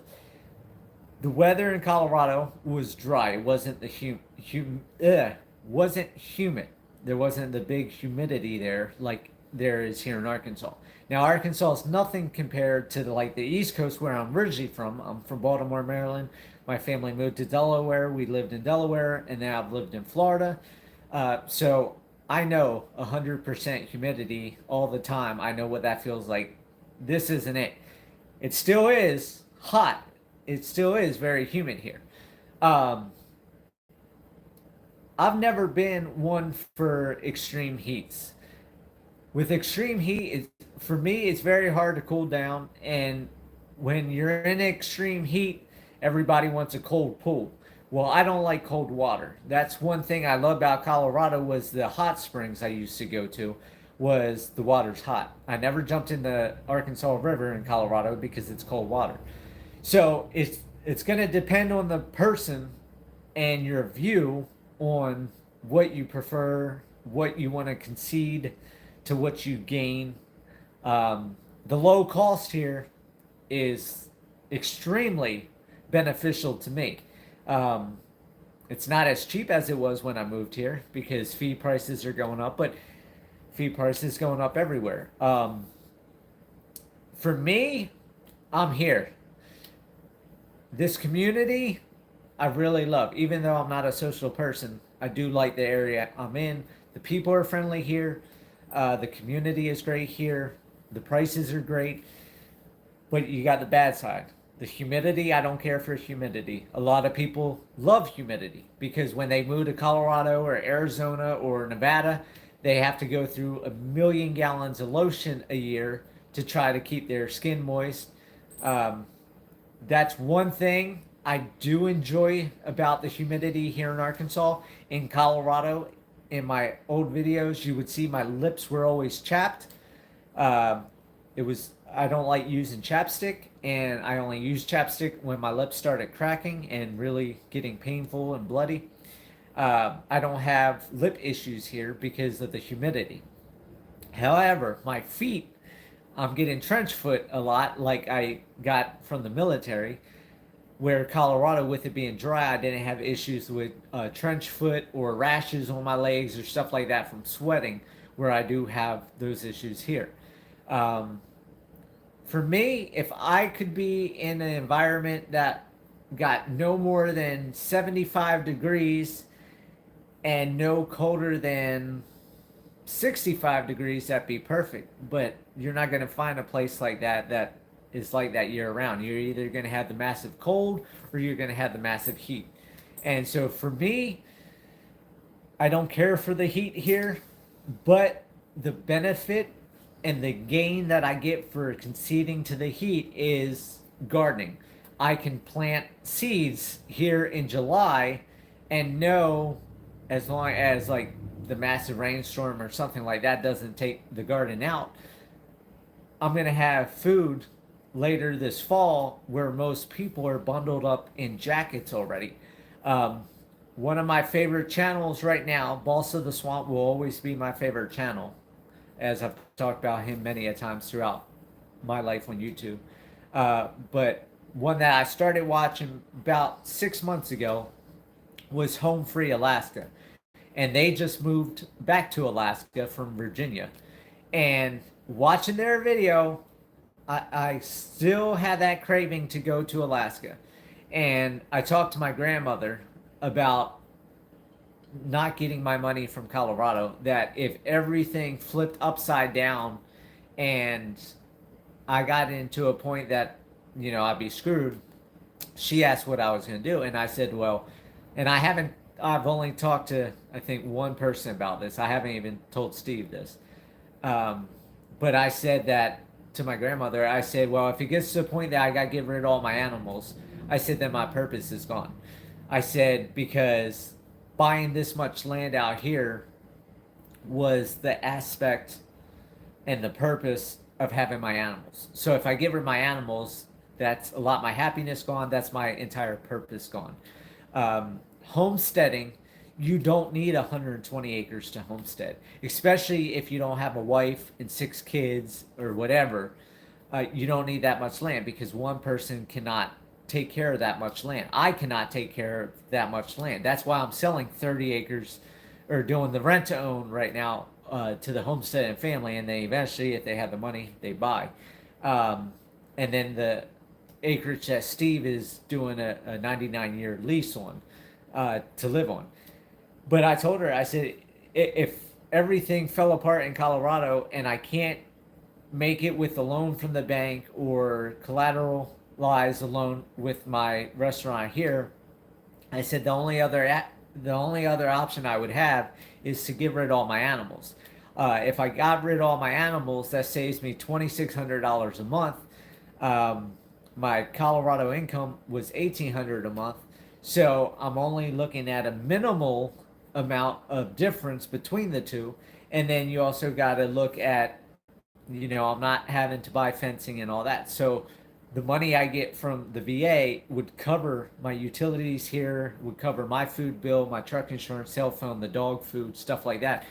The weather in Colorado was dry. It wasn't wasn't humid. There wasn't the big humidity there like there is here in Arkansas. Now, Arkansas is nothing compared to the East Coast where I'm originally from. I'm from Baltimore, Maryland. My family moved to Delaware. We lived in Delaware, and now I've lived in Florida. So I know 100% humidity all the time. I know what that feels like. This isn't it. It still is hot. It still is very humid here. Um, I've never been one for extreme heats. With extreme heat, for me, it's very hard to cool down. And when you're in extreme heat, everybody wants a cold pool. Well, I don't like cold water. That's one thing I love about Colorado was the hot springs I used to go to was the water's hot. I never jumped in the Arkansas River in Colorado because it's cold water. So it's going to depend on the person and your view on what you prefer, what you want to concede to what you gain. The low cost here is extremely beneficial to me. It's not as cheap as it was when I moved here because feed prices are going up, but feed prices going up everywhere. For me, I'm here. This community, I really love. Even though I'm not a social person, I do like the area I'm in. The people are friendly here. The community is great here. The prices are great. But you got the bad side. The humidity, I don't care for humidity. A lot of people love humidity because when they move to Colorado or Arizona or Nevada, they have to go through 1,000,000 gallons of lotion a year to try to keep their skin moist. That's one thing I do enjoy about the humidity here in Arkansas. In Colorado, in my old videos, you would see my lips were always chapped. I don't like using chapstick, and I only use chapstick when my lips started cracking and really getting painful and bloody. I don't have lip issues here because of the humidity. However, my feet, I'm getting trench foot a lot like I got from the military, where Colorado, with it being dry, I didn't have issues with trench foot or rashes on my legs or stuff like that from sweating, where I do have those issues here. For me, if I could be in an environment that got no more than 75 degrees and no colder than 65 degrees, that'd be perfect. But you're not going to find a place like that is like that year round. You're either going to have the massive cold or you're going to have the massive heat. And so for me, I don't care for the heat here, but the benefit and the gain that I get for conceding to the heat is gardening. I can plant seeds here in July and know, as long as like the massive rainstorm or something like that doesn't take the garden out, I'm going to have food later this fall where most people are bundled up in jackets already. Um, One of my favorite channels right now, Boss of the Swamp, will always be my favorite channel, as I've talked about him many a times throughout my life on YouTube. But one that I started watching about 6 months ago was Home Free Alaska. And they just moved back to Alaska from Virginia. And watching their video, I still had that craving to go to Alaska. And I talked to my grandmother about not getting my money from Colorado, that if everything flipped upside down and I got into a point that, I'd be screwed, she asked what I was going to do. And I said, well, and I've only talked to, I think, one person about this. I haven't even told Steve this. But I said that to my grandmother. I said, well, if it gets to the point that I got to get rid of all my animals, I said, then my purpose is gone. I said, because buying this much land out here was the aspect and the purpose of having my animals. So if I get rid of my animals, that's a lot of my happiness gone. That's my entire purpose gone. Homesteading, you don't need 120 acres to homestead, especially if you don't have a wife and 6 kids or whatever. You don't need that much land because one person cannot take care of that much land. I cannot take care of that much land. That's why I'm selling 30 acres or doing the rent to own right now to the homestead and family, and then eventually, if they have the money, they buy. And then the acreage that Steve is doing a 99-year lease on to live on. But I told her, I said, if everything fell apart in Colorado and I can't make it with a loan from the bank or collateralize a loan with my restaurant here, I said the only other option I would have is to get rid of all my animals. If I got rid of all my animals, that saves me $2,600 a month. My Colorado income was $1,800 a month, so I'm only looking at a minimal amount of difference between the two. And then you also got to look at, I'm not having to buy fencing and all that. So the money I get from the VA would cover my utilities here, would cover my food bill, my truck insurance, cell phone, the dog food, stuff like that.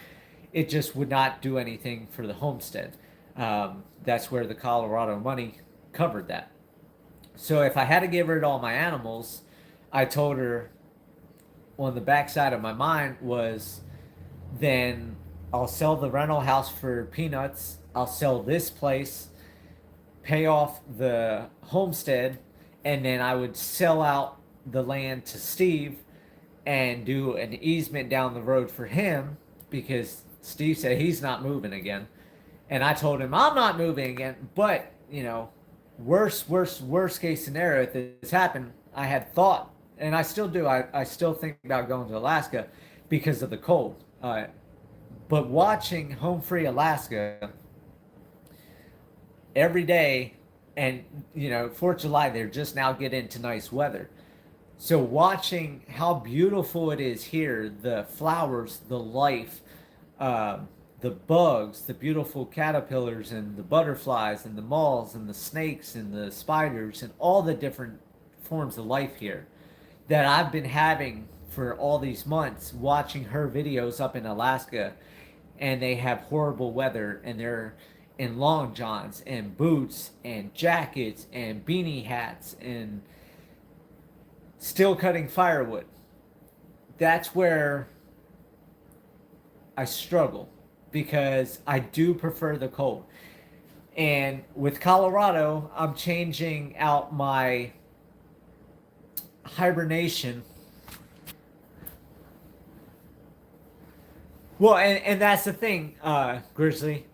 It just would not do anything for the homestead. That's where the Colorado money covered that. So if I had to get rid of all my animals, I told her on the backside of my mind was, then I'll sell the rental house for peanuts. I'll sell this place, pay off the homestead, and then I would sell out the land to Steve and do an easement down the road for him, because Steve said he's not moving again. And I told him I'm not moving again, but, worst case scenario, if this happened, I had thought, and I still do, I still think about going to Alaska because of the cold. But watching Home Free Alaska every day, and 4th of July, they're just now getting into nice weather. So watching how beautiful it is here, the flowers, the life, the bugs, the beautiful caterpillars and the butterflies and the moths and the snakes and the spiders and all the different forms of life here that I've been having for all these months, watching her videos up in Alaska, and they have horrible weather and they're in long johns and boots and jackets and beanie hats and still cutting firewood. That's where I struggle, because I do prefer the cold. And with Colorado, I'm changing out my hibernation. Well, and that's the thing, Grizzly.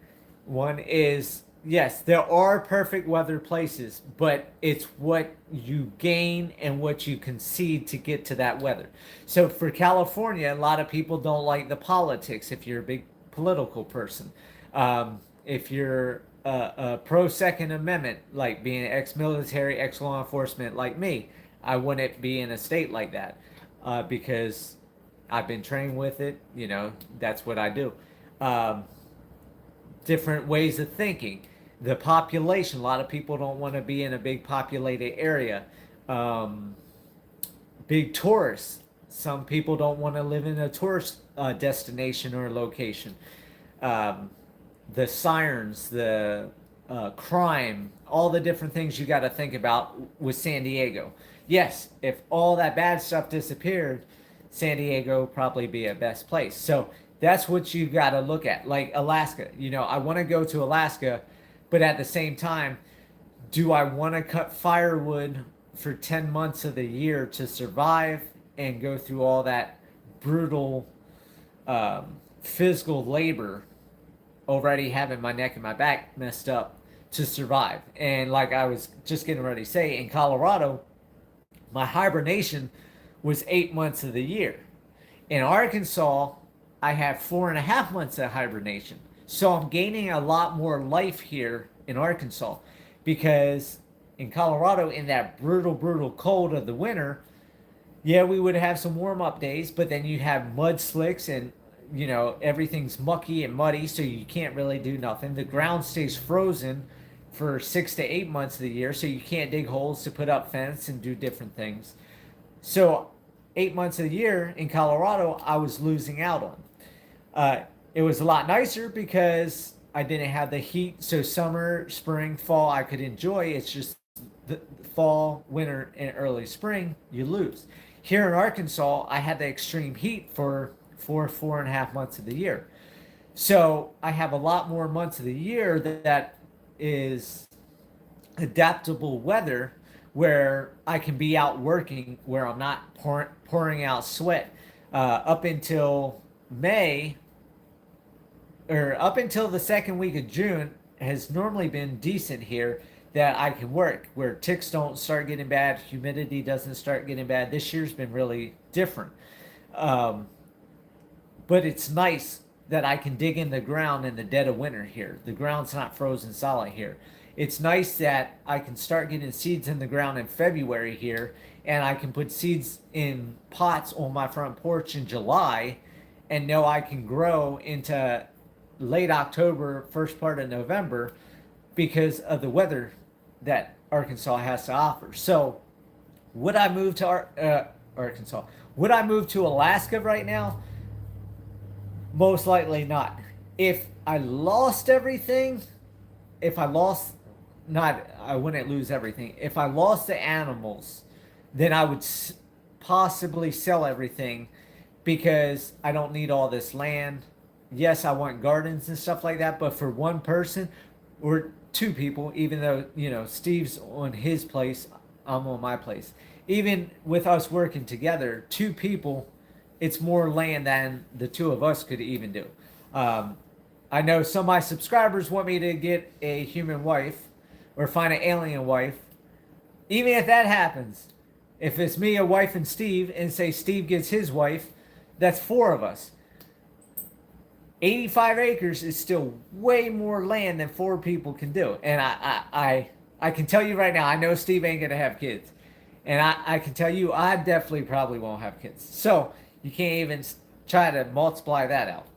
One is, yes, there are perfect weather places, but it's what you gain and what you concede to get to that weather. So for California, a lot of people don't like the politics if you're a big political person. If you're a pro Second Amendment, like being ex-military, ex-law enforcement, like me, I wouldn't be in a state like that, because I've been trained with it. You know, that's what I do. Um, Different ways of thinking. The population. A lot of people don't want to be in a big populated area. Um, Big tourists. Some people don't want to live in a tourist destination or location. Um, the sirens, the crime, all the different things you got to think about with San Diego. Yes, if all that bad stuff disappeared, San Diego would probably be a best place. So that's what you got to look at. Like Alaska, you know, I want to go to Alaska, but at the same time, do I want to cut firewood for 10 months of the year to survive and go through all that brutal physical labor, already having my neck and my back messed up, to survive? And like I was just getting ready to say, in Colorado, my hibernation was 8 months of the year. In Arkansas, I have 4.5 months of hibernation. So I'm gaining a lot more life here in Arkansas, because in Colorado, in that brutal, brutal cold of the winter, yeah, we would have some warm up days, but then you have mud slicks, and you know, everything's mucky and muddy, so you can't really do nothing. The ground stays frozen for 6 to 8 months of the year, so you can't dig holes to put up fence and do different things. So 8 months of the year in Colorado, I was losing out on. It was a lot nicer because I didn't have the heat. So summer, spring, fall, I could enjoy. It's just the fall, winter, and early spring, you lose. Here in Arkansas, I had the extreme heat for 4.5 months of the year. So I have a lot more months of the year that is adaptable weather, where I can be out working, where I'm not pouring out sweat. Up until May, or up until the second week of June, has normally been decent here, that I can work, where ticks don't start getting bad, humidity doesn't start getting bad. This year's been really different. Um, but it's nice that I can dig in the ground in the dead of winter here. The ground's not frozen solid here. It's nice that I can start getting seeds in the ground in February here, and I can put seeds in pots on my front porch in July, and know I can grow into late October, first part of November, because of the weather that Arkansas has to offer. So, would I move to Arkansas? Would I move to Alaska right now? Most likely not. If I lost everything, if I lost, not, I wouldn't lose everything. If I lost the animals, then I would possibly sell everything, because I don't need all this land. Yes, I want gardens and stuff like that, but for one person or two people, even though, you know, Steve's on his place, I'm on my place. Even with us working together, two people, it's more land than the two of us could even do. Um, I know some of my subscribers want me to get a human wife or find an alien wife. Even if that happens, if it's me, a wife, and Steve, and say Steve gets his wife, that's four of us. 85 acres is still way more land than four people can do. And I can tell you right now, I know Steve ain't going to have kids. And I can tell you, I definitely probably won't have kids. So you can't even try to multiply that out.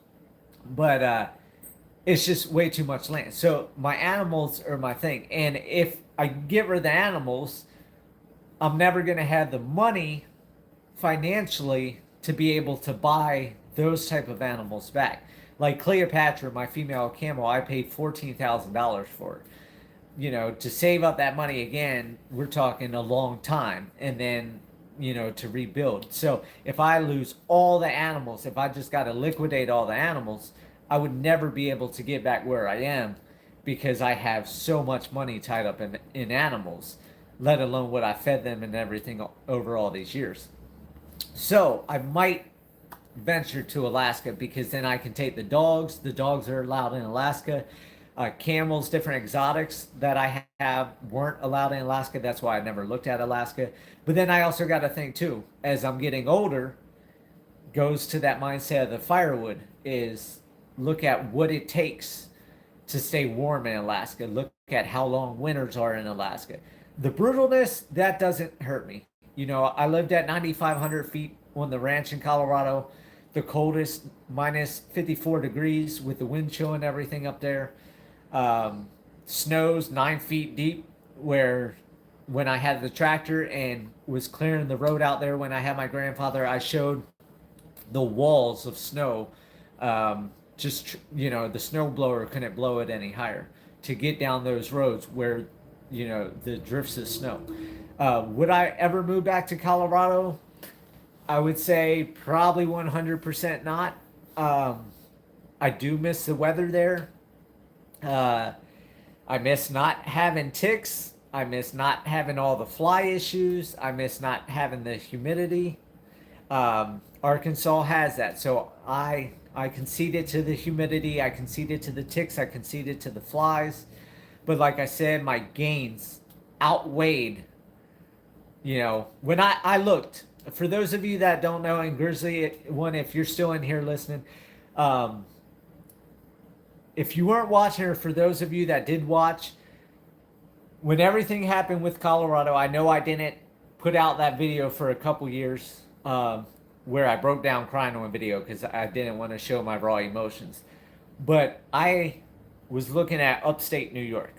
But it's just way too much land. So my animals are my thing. And if I get rid of the animals, I'm never going to have the money financially to be able to buy those type of animals back. Like Cleopatra, my female camel, I paid $14,000 for it. You know, to save up that money again, we're talking a long time. And then, you know, to rebuild. So if I lose all the animals, if I just got to liquidate all the animals, I would never be able to get back where I am, because I have so much money tied up in animals, let alone what I fed them and everything over all these years. So I might venture to Alaska, because then I can take the dogs. The dogs are allowed in Alaska. Camels, different exotics that I have weren't allowed in Alaska. That's why I never looked at Alaska. But then I also got to think too, as I'm getting older, goes to that mindset of the firewood, is look at what it takes to stay warm in Alaska. Look at how long winters are in Alaska. The brutalness, that doesn't hurt me. You know, I lived at 9,500 feet on the ranch in Colorado, the coldest, minus 54 degrees with the wind chill and everything up there. Snows 9 feet deep, where when I had the tractor and was clearing the road out there when I had my grandfather, I showed the walls of snow. Just, you know, the snow blower couldn't blow it any higher to get down those roads where, you know, the drifts of snow. Would I ever move back to Colorado? I would say probably 100% not. I do miss the weather there. I miss not having ticks. I miss not having all the fly issues. I miss not having the humidity. Arkansas has that. So I conceded to the humidity. I conceded to the ticks. I conceded to the flies. But like I said, my gains outweighed, you know, when I looked. For those of you that don't know, and Grizzly, one, if you're still in here listening, if you weren't watching, or for those of you that did watch, when everything happened with Colorado, I know I didn't put out that video for a couple years, where I broke down crying on video because I didn't want to show my raw emotions. But I was looking at upstate New York.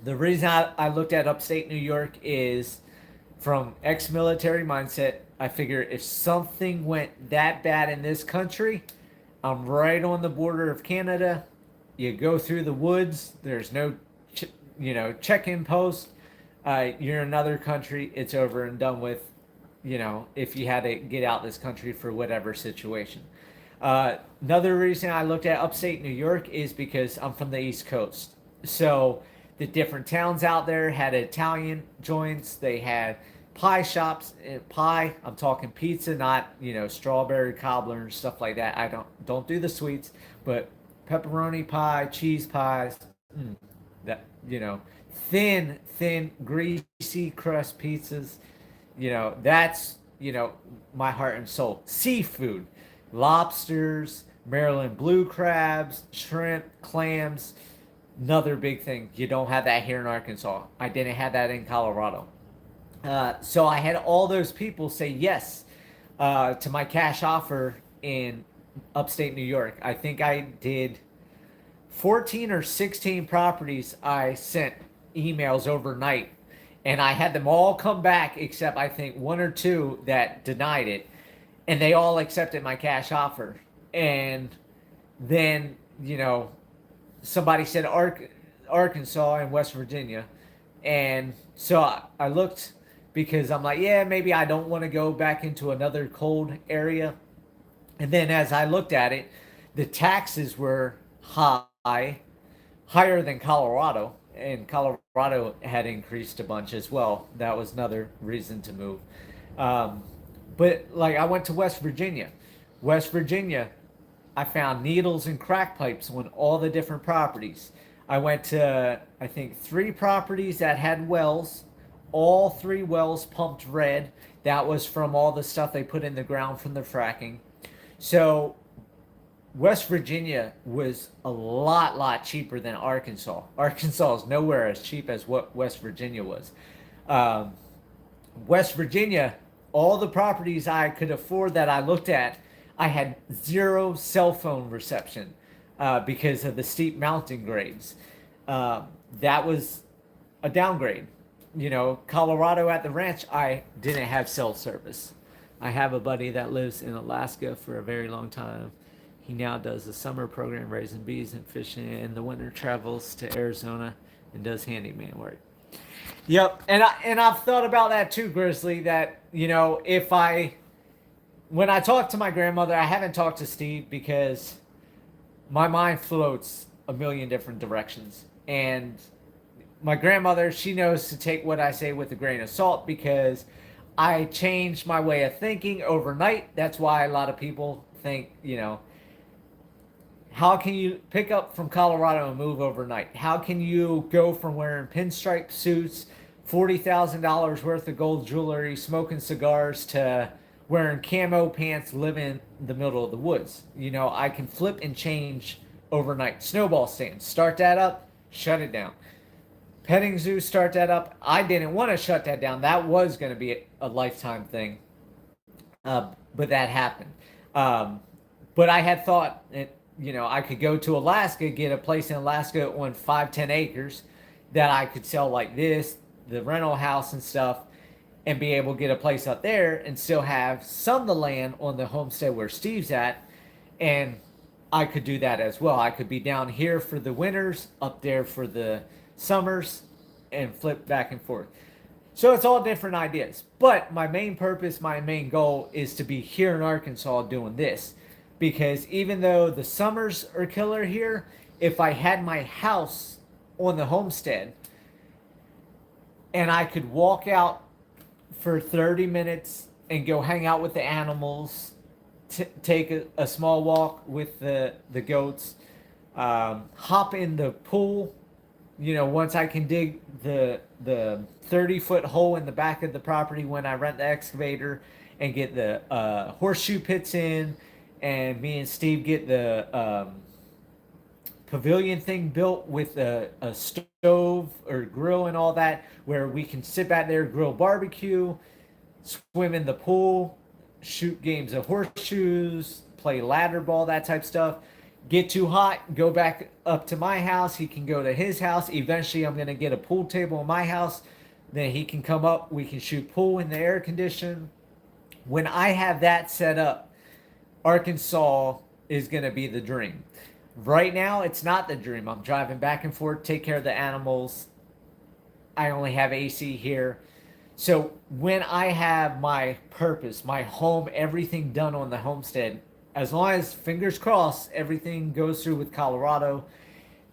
The reason I looked at upstate New York is from ex-military mindset. I figure if something went that bad in this country, I'm right on the border of Canada. You go through the woods. There's no, check-in post. You're in another country. It's over and done with. You know, if you had to get out this country for whatever situation. Another reason I looked at upstate New York is because I'm from the East Coast. So the different towns out there had Italian joints. They had pie shops. Pie, I'm talking pizza, not, strawberry cobbler and stuff like that. I don't do the sweets, but pepperoni pie, cheese pies, that, thin, greasy crust pizzas. That's, my heart and soul. Seafood, lobsters, Maryland blue crabs, shrimp, clams. Another big thing. You don't have that here in Arkansas. I didn't have that in Colorado. So I had all those people say yes to my cash offer in upstate New York. I think I did 14 or 16 properties. I sent emails overnight. And I had them all come back except I think one or two that denied it. And they all accepted my cash offer. And then, somebody said Arkansas and West Virginia. And so I looked because I'm like, yeah, maybe I don't want to go back into another cold area. And then as I looked at it, the taxes were higher than Colorado. And Colorado had increased a bunch as well. That was another reason to move. But like I went to West Virginia. West Virginia, I found needles and crack pipes on all the different properties. I went to, I think, 3 properties that had wells. All 3 wells pumped red. That was from all the stuff they put in the ground from the fracking. So West Virginia was a lot cheaper than Arkansas. Arkansas is nowhere as cheap as what West Virginia was. West Virginia, all the properties I could afford that I looked at, I had 0 cell phone reception because of the steep mountain grades. That was a downgrade. Colorado at the ranch, I didn't have cell service. I have a buddy that lives in Alaska for a very long time. He now does the summer program raising bees and fishing, and the winter travels to Arizona and does handyman work. Yep, and I've thought about that too, Grizzly. That when I talk to my grandmother, I haven't talked to Steve because my mind floats a million different directions, and my grandmother, she knows to take what I say with a grain of salt because I changed my way of thinking overnight. That's why a lot of people think, how can you pick up from Colorado and move overnight? How can you go from wearing pinstripe suits, $40,000 worth of gold jewelry, smoking cigars, to wearing camo pants, living in the middle of the woods? I can flip and change overnight. Snowball stand, start that up, shut it down. Petting zoo, start that up. I didn't want to shut that down. That was going to be a lifetime thing, but that happened. Um, but I had thought, I could go to Alaska, get a place in Alaska on 5-10 acres that I could sell like this, the rental house and stuff, and be able to get a place up there and still have some of the land on the homestead where Steve's at. And I could do that as well. I could be down here for the winters, up there for the summers, and flip back and forth. So it's all different ideas. But my main purpose, my main goal is to be here in Arkansas doing this. Because even though the summers are killer here, if I had my house on the homestead and I could walk out for 30 minutes and go hang out with the animals, take a small walk with the goats, hop in the pool, once I can dig the 30-foot hole in the back of the property when I rent the excavator and get the horseshoe pits in, and me and Steve get the pavilion thing built with a stove or grill and all that, where we can sit back there, grill barbecue, swim in the pool, shoot games of horseshoes, play ladder ball, that type of stuff. Get too hot, go back up to my house. He can go to his house. Eventually, I'm going to get a pool table in my house. Then he can come up. We can shoot pool in the air condition. When I have that set up, Arkansas is going to be the dream. Right now, it's not the dream. I'm driving back and forth, take care of the animals. I only have AC here. So when I have my purpose, my home, everything done on the homestead, as long as, fingers crossed, everything goes through with Colorado,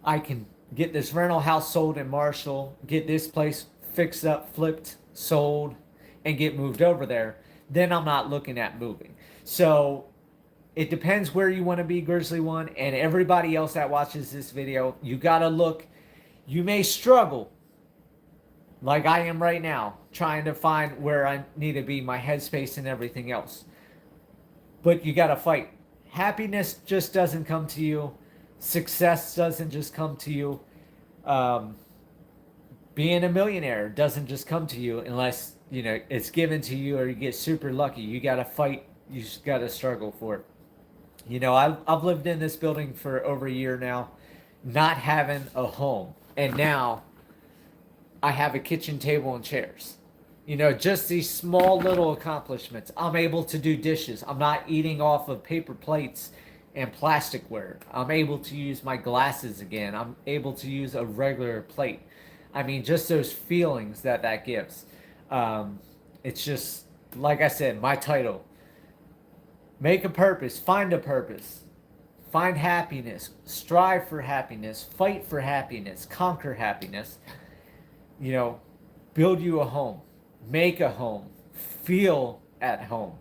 I can get this rental house sold in Marshall, get this place fixed up, flipped, sold, and get moved over there. Then I'm not looking at moving. So it depends where you want to be, Grizzly One, and everybody else that watches this video. You got to look. You may struggle, like I am right now, trying to find where I need to be, my headspace and everything else. But you got to fight. Happiness just doesn't come to you. Success doesn't just come to you. Being a millionaire doesn't just come to you unless, it's given to you or you get super lucky. You got to fight. You just got to struggle for it. I've lived in this building for over a year now, not having a home. And now I have a kitchen table and chairs. Just these small little accomplishments. I'm able to do dishes. I'm not eating off of paper plates and plasticware. I'm able to use my glasses again. I'm able to use a regular plate. I mean, just those feelings that gives. It's just, like I said, my title. Make a purpose. Find a purpose. Find happiness. Strive for happiness. Fight for happiness. Conquer happiness. Build you a home. Make a home. Feel at home.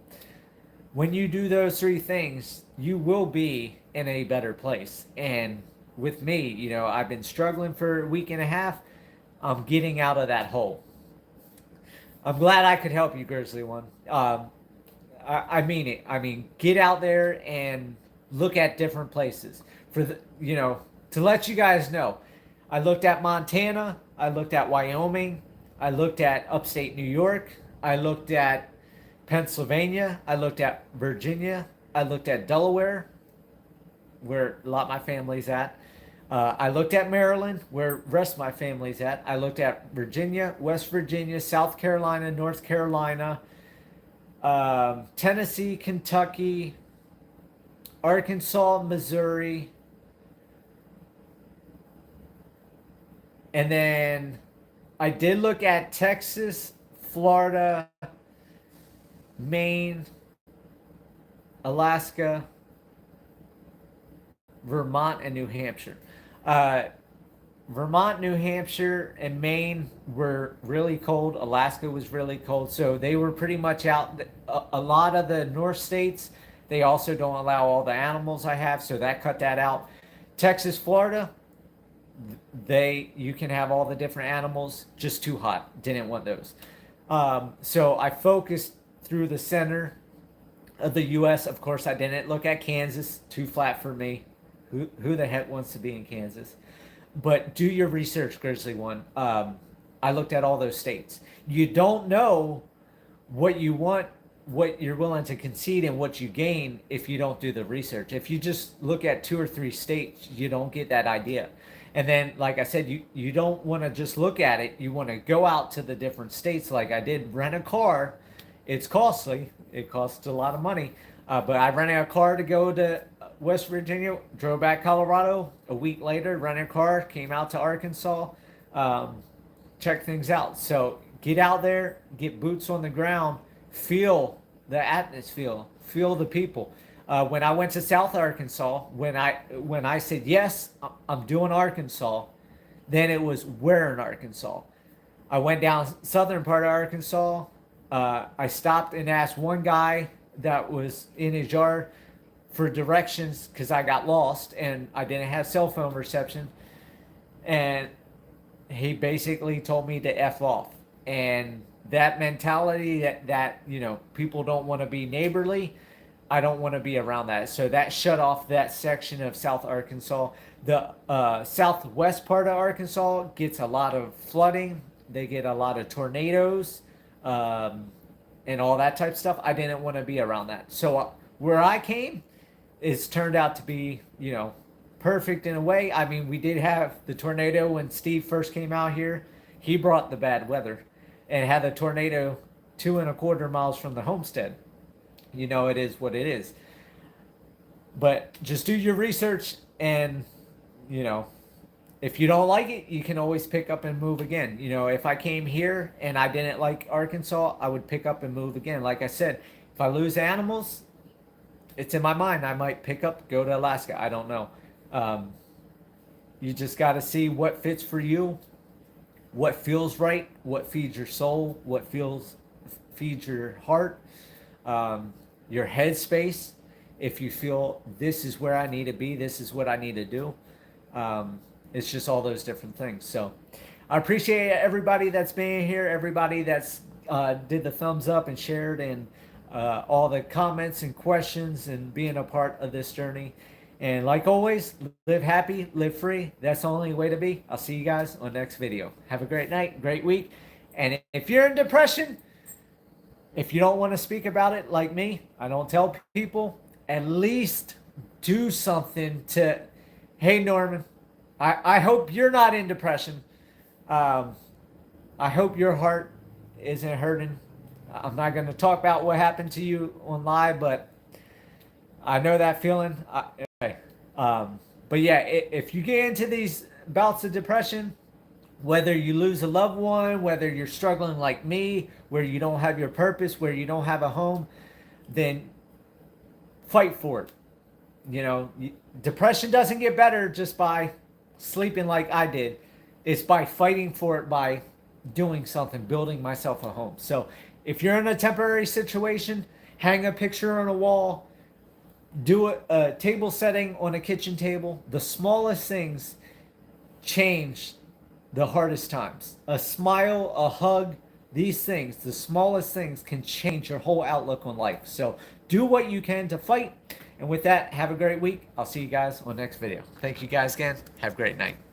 When you do those three things, you will be in a better place. And with me, I've been struggling for a week and a half. I'm getting out of that hole. I'm glad I could help you, Grizzly One. I mean it. I mean, get out there and look at different places. To let you guys know, I looked at Montana. I looked at Wyoming. I looked at upstate New York. I looked at Pennsylvania. I looked at Virginia. I looked at Delaware, where a lot of my family's at. I looked at Maryland, where the rest of my family's at. I looked at Virginia, West Virginia, South Carolina, North Carolina, Tennessee, Kentucky, Arkansas, Missouri, and then I did look at Texas, Florida, Maine, Alaska, Vermont, and New Hampshire. Vermont, New Hampshire, and Maine were really cold. Alaska was really cold. So they were pretty much out. A lot of the North states, they also don't allow all the animals I have. So that cut that out. Texas, Florida, you can have all the different animals. Just too hot. Didn't want those. So I focused through the center of the U.S. Of course, I didn't look at Kansas. Too flat for me. Who the heck wants to be in Kansas? But do your research, Grizzly One. I looked at all those states. You don't know what you want, what you're willing to concede, and what you gain if you don't do the research. If you just look at 2 or 3 states, you don't get that idea. And then, like I said, you don't want to just look at it. You want to go out to the different states like I did. Rent a car. It's costly. It costs a lot of money. But I rented a car to go to West Virginia, drove back Colorado. A week later, rented a car, came out to Arkansas, check things out. So get out there, get boots on the ground, feel the atmosphere, feel the people. When I went to South Arkansas, when I said yes, I'm doing Arkansas, then it was where in Arkansas. I went down southern part of Arkansas. I stopped and asked one guy that was in his yard for directions because I got lost and I didn't have cell phone reception, and he basically told me to F off. And that mentality that people don't want to be neighborly, I don't want to be around that. So that shut off that section of South Arkansas. The southwest part of Arkansas gets a lot of flooding. They get a lot of tornadoes, and all that type of stuff. I didn't want to be around that. So where I came, it's turned out to be, perfect in a way. I mean, we did have the tornado when Steve first came out here. He brought the bad weather and had a tornado 2.25 miles from the homestead. It is what it is. But just do your research, and if you don't like it, you can always pick up and move again. If I came here and I didn't like Arkansas, I would pick up and move again. Like I said, if I lose animals, it's in my mind. I might pick up, go to Alaska. I don't know. You just got to see what fits for you, what feels right, what feeds your soul, what feeds your heart, your headspace. If you feel this is where I need to be, this is what I need to do. It's just all those different things. So I appreciate everybody that's been here, everybody that's did the thumbs up and shared, and all the comments and questions, and being a part of this journey. And like always, live happy, live free. That's the only way to be. I'll see you guys on the next video. Have a great night, great week. And if you're in depression, if you don't want to speak about it like me, I don't tell people, at least do something to, hey, Norman, I hope you're not in depression. I hope your heart isn't hurting. I'm not going to talk about what happened to you on live, but I know that feeling. But yeah, if you get into these bouts of depression, whether you lose a loved one, whether you're struggling like me, where you don't have your purpose, where you don't have a home, then fight for it. Depression doesn't get better just by sleeping like I did. It's by fighting for it, by doing something, building myself a home. So if you're in a temporary situation, hang a picture on a wall, do a table setting on a kitchen table. The smallest things change the hardest times. A smile, a hug, these things, the smallest things can change your whole outlook on life. So do what you can to fight. And with that, have a great week. I'll see you guys on the next video. Thank you guys again. Have a great night.